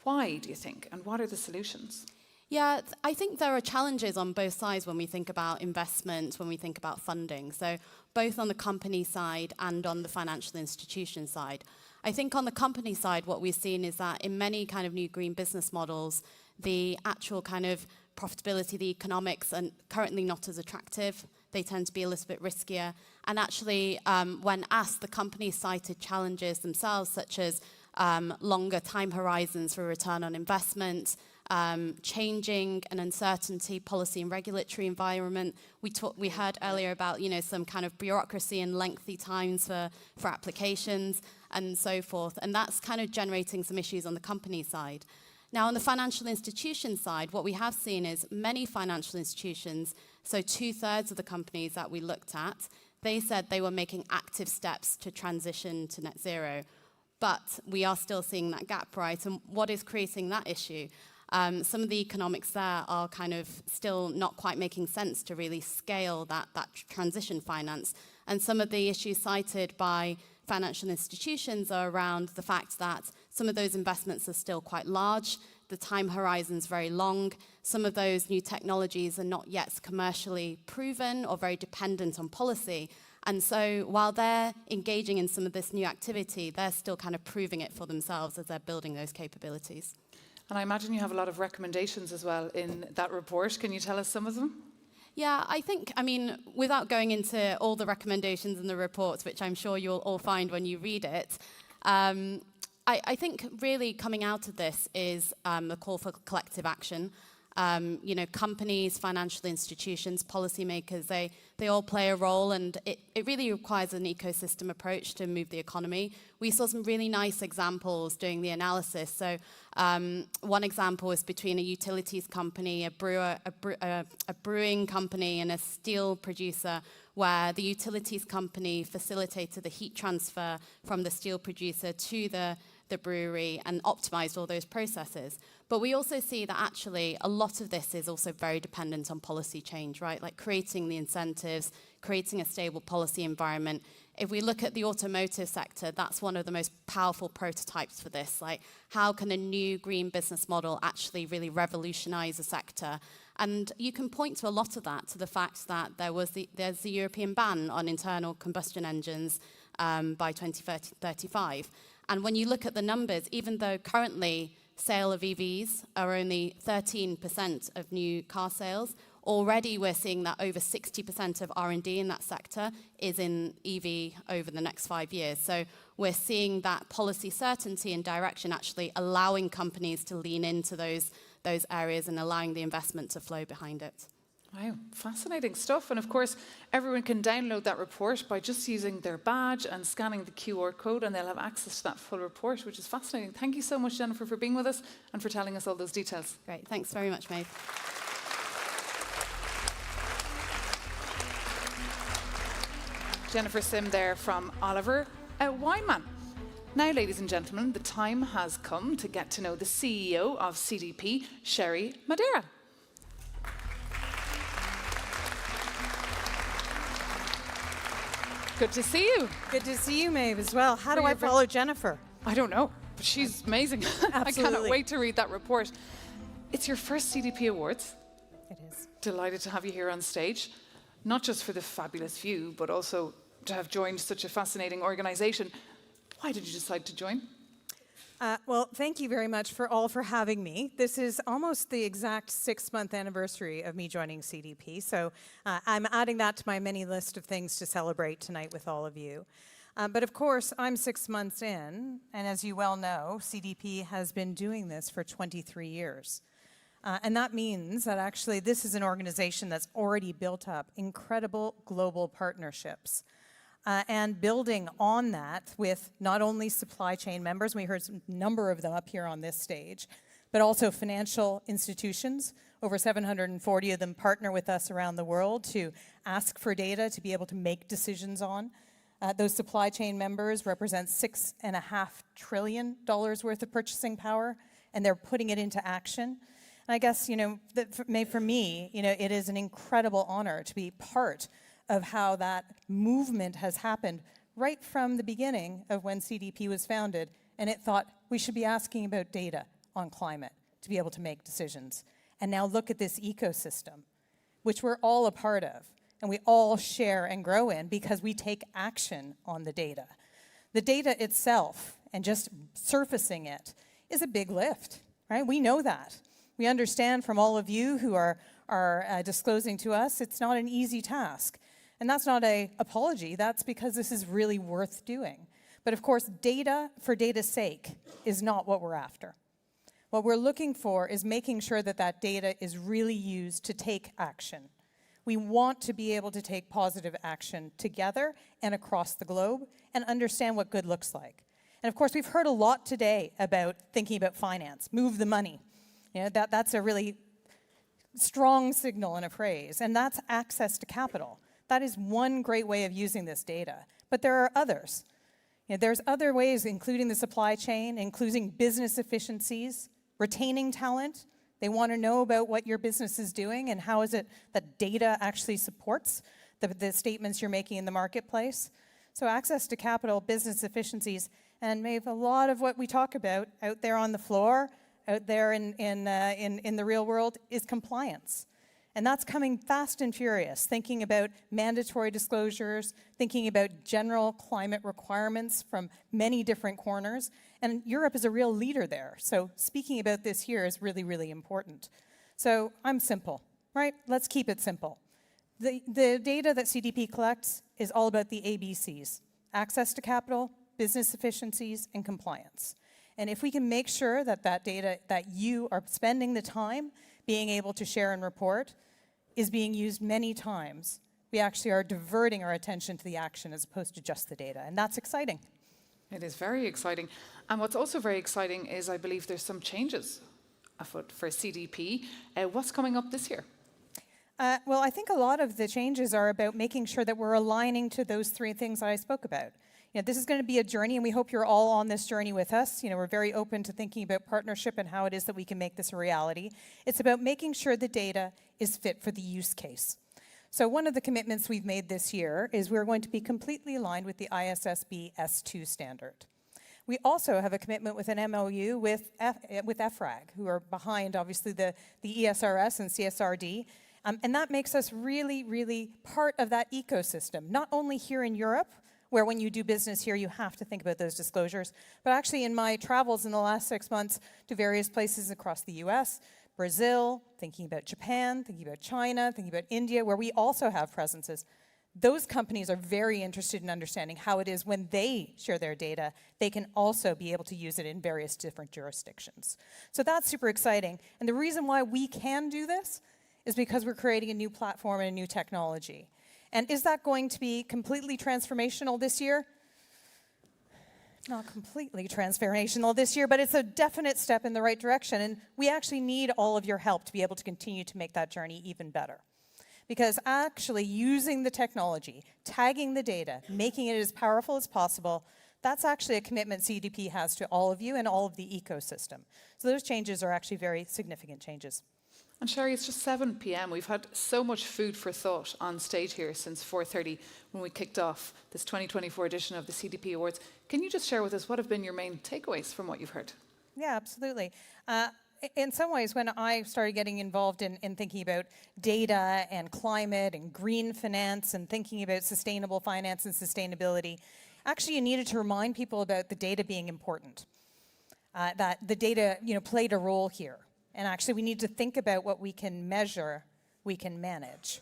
Why, do you think, and what are the solutions? Yeah, I think there are challenges on both sides when we think about investment, when we think about funding. So both on the company side and on the financial institution side. I think on the company side, what we've seen is that in many kind of new green business models, the actual kind of profitability, the economics are currently not as attractive. They tend to be a little bit riskier. And actually, when asked, the companies cited challenges themselves, such as longer time horizons for return on investment, changing and uncertainty policy and regulatory environment. We heard earlier about, you know, some kind of bureaucracy and lengthy times for applications and so forth. And that's kind of generating some issues on the company side. Now, on the financial institution side, what we have seen is many financial institutions, so 2/3 of the companies that we looked at, they said they were making active steps to transition to net zero. But we are still seeing that gap, right? And what is creating that issue? Some of the economics there are kind of still not quite making sense to really scale that transition finance. And some of the issues cited by financial institutions are around the fact that some of those investments are still quite large, the time horizon's very long, some of those new technologies are not yet commercially proven or very dependent on policy. And so while they're engaging in some of this new activity, they're still kind of proving it for themselves as they're building those capabilities. And I imagine you have a lot of recommendations as well in that report. Can you tell us some of them? Yeah, I mean, without going into all the recommendations in the reports, which I'm sure you'll all find when you read it, I think really coming out of this is a call for collective action. You know, companies, financial institutions, policymakers, they all play a role, and it really requires an ecosystem approach to move the economy. We saw some really nice examples doing the analysis. So one example is between a utilities company, a brewing company, and a steel producer, where the utilities company facilitated the heat transfer from the steel producer to the brewery and optimized all those processes. But we also see that actually a lot of this is also very dependent on policy change, right? Like creating the incentives, creating a stable policy environment. If we look at the automotive sector, that's one of the most powerful prototypes for this. Like, how can a new green business model actually really revolutionize a sector? And you can point to a lot of that, to the fact that there's the European ban on internal combustion engines by 2035. And when you look at the numbers, even though currently sale of EVs are only 13% of new car sales, already we're seeing that over 60% of R&D in that sector is in EV over the next 5 years. So we're seeing that policy certainty and direction actually allowing companies to lean into those areas and allowing the investment to flow behind it. Wow, fascinating stuff. And of course, everyone can download that report by just using their badge and scanning the QR code, and they'll have access to that full report, which is fascinating. Thank you so much, Jennifer, for being with us and for telling us all those details. Great, thanks very much, Maeve. Jennifer Sim there from Oliver Wyman. Now, ladies and gentlemen, the time has come to get to know the CEO of CDP, Sherry Madera. Good to see you. Good to see you, Maeve, as well. How do I follow Jennifer? I don't know, but she's amazing. I cannot wait to read that report. It's your first CDP Awards. It is. Delighted to have you here on stage, not just for the fabulous view, but also to have joined such a fascinating organisation. Why did you decide to join? Well, thank you very much for having me. This is almost the exact 6-month anniversary of me joining CDP, so I'm adding that to my many list of things to celebrate tonight with all of you. But of course, I'm 6 months in, and as you well know, CDP has been doing this for 23 years. And that means that actually this is an organization that's already built up incredible global partnerships. And building on that with not only supply chain members, we heard a number of them up here on this stage, but also financial institutions. Over 740 of them partner with us around the world to ask for data to be able to make decisions on. Those supply chain members represent $6.5 trillion worth of purchasing power, and they're putting it into action. And I guess, you know, for me, you know, it is an incredible honor to be part of how that movement has happened right from the beginning of when CDP was founded, and it thought we should be asking about data on climate to be able to make decisions. And now look at this ecosystem, which we're all a part of, and we all share and grow in because we take action on the data. The data itself, and just surfacing it, is a big lift, right? We know that. We understand from all of you who are disclosing to us, it's not an easy task. And that's not an apology, that's because this is really worth doing. But of course, data for data's sake is not what we're after. What we're looking for is making sure that that data is really used to take action. We want to be able to take positive action together and across the globe and understand what good looks like. And of course, we've heard a lot today about thinking about finance, move the money. You know, that's a really strong signal and a phrase, and that's access to capital. That is one great way of using this data, but there are others. You know, there's other ways, including the supply chain, including business efficiencies, retaining talent. They want to know about what your business is doing and how is it that data actually supports the statements you're making in the marketplace. So access to capital, business efficiencies, and maybe a lot of what we talk about out there on the floor, out there in the real world, is compliance. And that's coming fast and furious, thinking about mandatory disclosures, thinking about general climate requirements from many different corners. And Europe is a real leader there. So speaking about this here is really, really important. So I'm simple, right? Let's keep it simple. The data that CDP collects is all about the ABCs: access to capital, business efficiencies, and compliance. And if we can make sure that that data that you are spending the time being able to share and report is being used many times, we actually are diverting our attention to the action as opposed to just the data. And that's exciting. It is very exciting. And what's also very exciting is I believe there's some changes afoot for CDP. What's coming up this year? Well, I think a lot of the changes are about making sure that we're aligning to those three things that I spoke about. You know, this is going to be a journey, and we hope you're all on this journey with us. You know, we're very open to thinking about partnership and how it is that we can make this a reality. It's about making sure the data is fit for the use case. So one of the commitments we've made this year is we're going to be completely aligned with the ISSB S2 standard. We also have a commitment with an MOU with EFRAG, who are behind, obviously, the ESRS and CSRD. And that makes us really, really part of that ecosystem, not only here in Europe, where when you do business here, you have to think about those disclosures, but actually in my travels in the last 6 months to various places across the US, Brazil, thinking about Japan, thinking about China, thinking about India, where we also have presences. Those companies are very interested in understanding how it is when they share their data, they can also be able to use it in various different jurisdictions. So that's super exciting. And the reason why we can do this is because we're creating a new platform and a new technology. And is that going to be completely transformational this year? Not completely transformational this year, but it's a definite step in the right direction. And we actually need all of your help to be able to continue to make that journey even better. Because actually using the technology, tagging the data, making it as powerful as possible, that's actually a commitment CDP has to all of you and all of the ecosystem. So those changes are actually very significant changes. And Sherry, it's just 7 p.m. We've had so much food for thought on stage here since 4:30 when we kicked off this 2024 edition of the CDP Awards. Can you just share with us what have been your main takeaways from what you've heard? Yeah, absolutely. In some ways, when I started getting involved in thinking about data and climate and green finance and thinking about sustainable finance and sustainability, actually you needed to remind people about the data being important, that the data played a role here. And actually, we need to think about what we can measure, we can manage.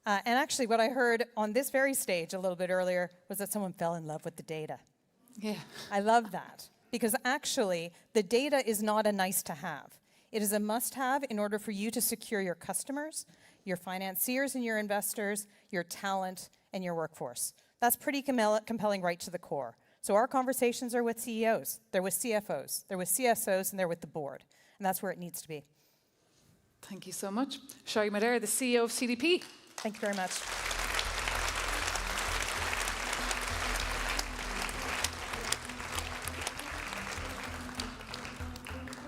And actually, what I heard on this very stage a little bit earlier was that someone fell in love with the data. Yeah. I love that. Because actually, the data is not a nice to have. It is a must have in order for you to secure your customers, your financiers and your investors, your talent, and your workforce. That's pretty compelling right to the core. So our conversations are with CEOs, they're with CFOs, they're with CSOs, and they're with the board. And that's where it needs to be. Thank you so much. Sherry Madera, the CEO of CDP. Thank you very much.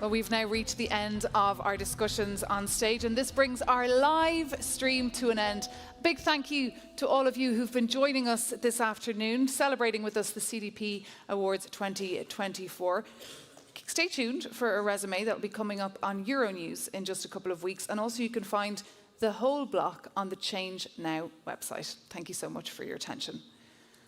Well, we've now reached the end of our discussions on stage, and this brings our live stream to an end. Big thank you to all of you who've been joining us this afternoon, celebrating with us the CDP Awards 2024. Stay tuned for a resume that will be coming up on Euronews in just a couple of weeks, and also you can find the whole block on the ChangeNOW website. Thank you so much for your attention.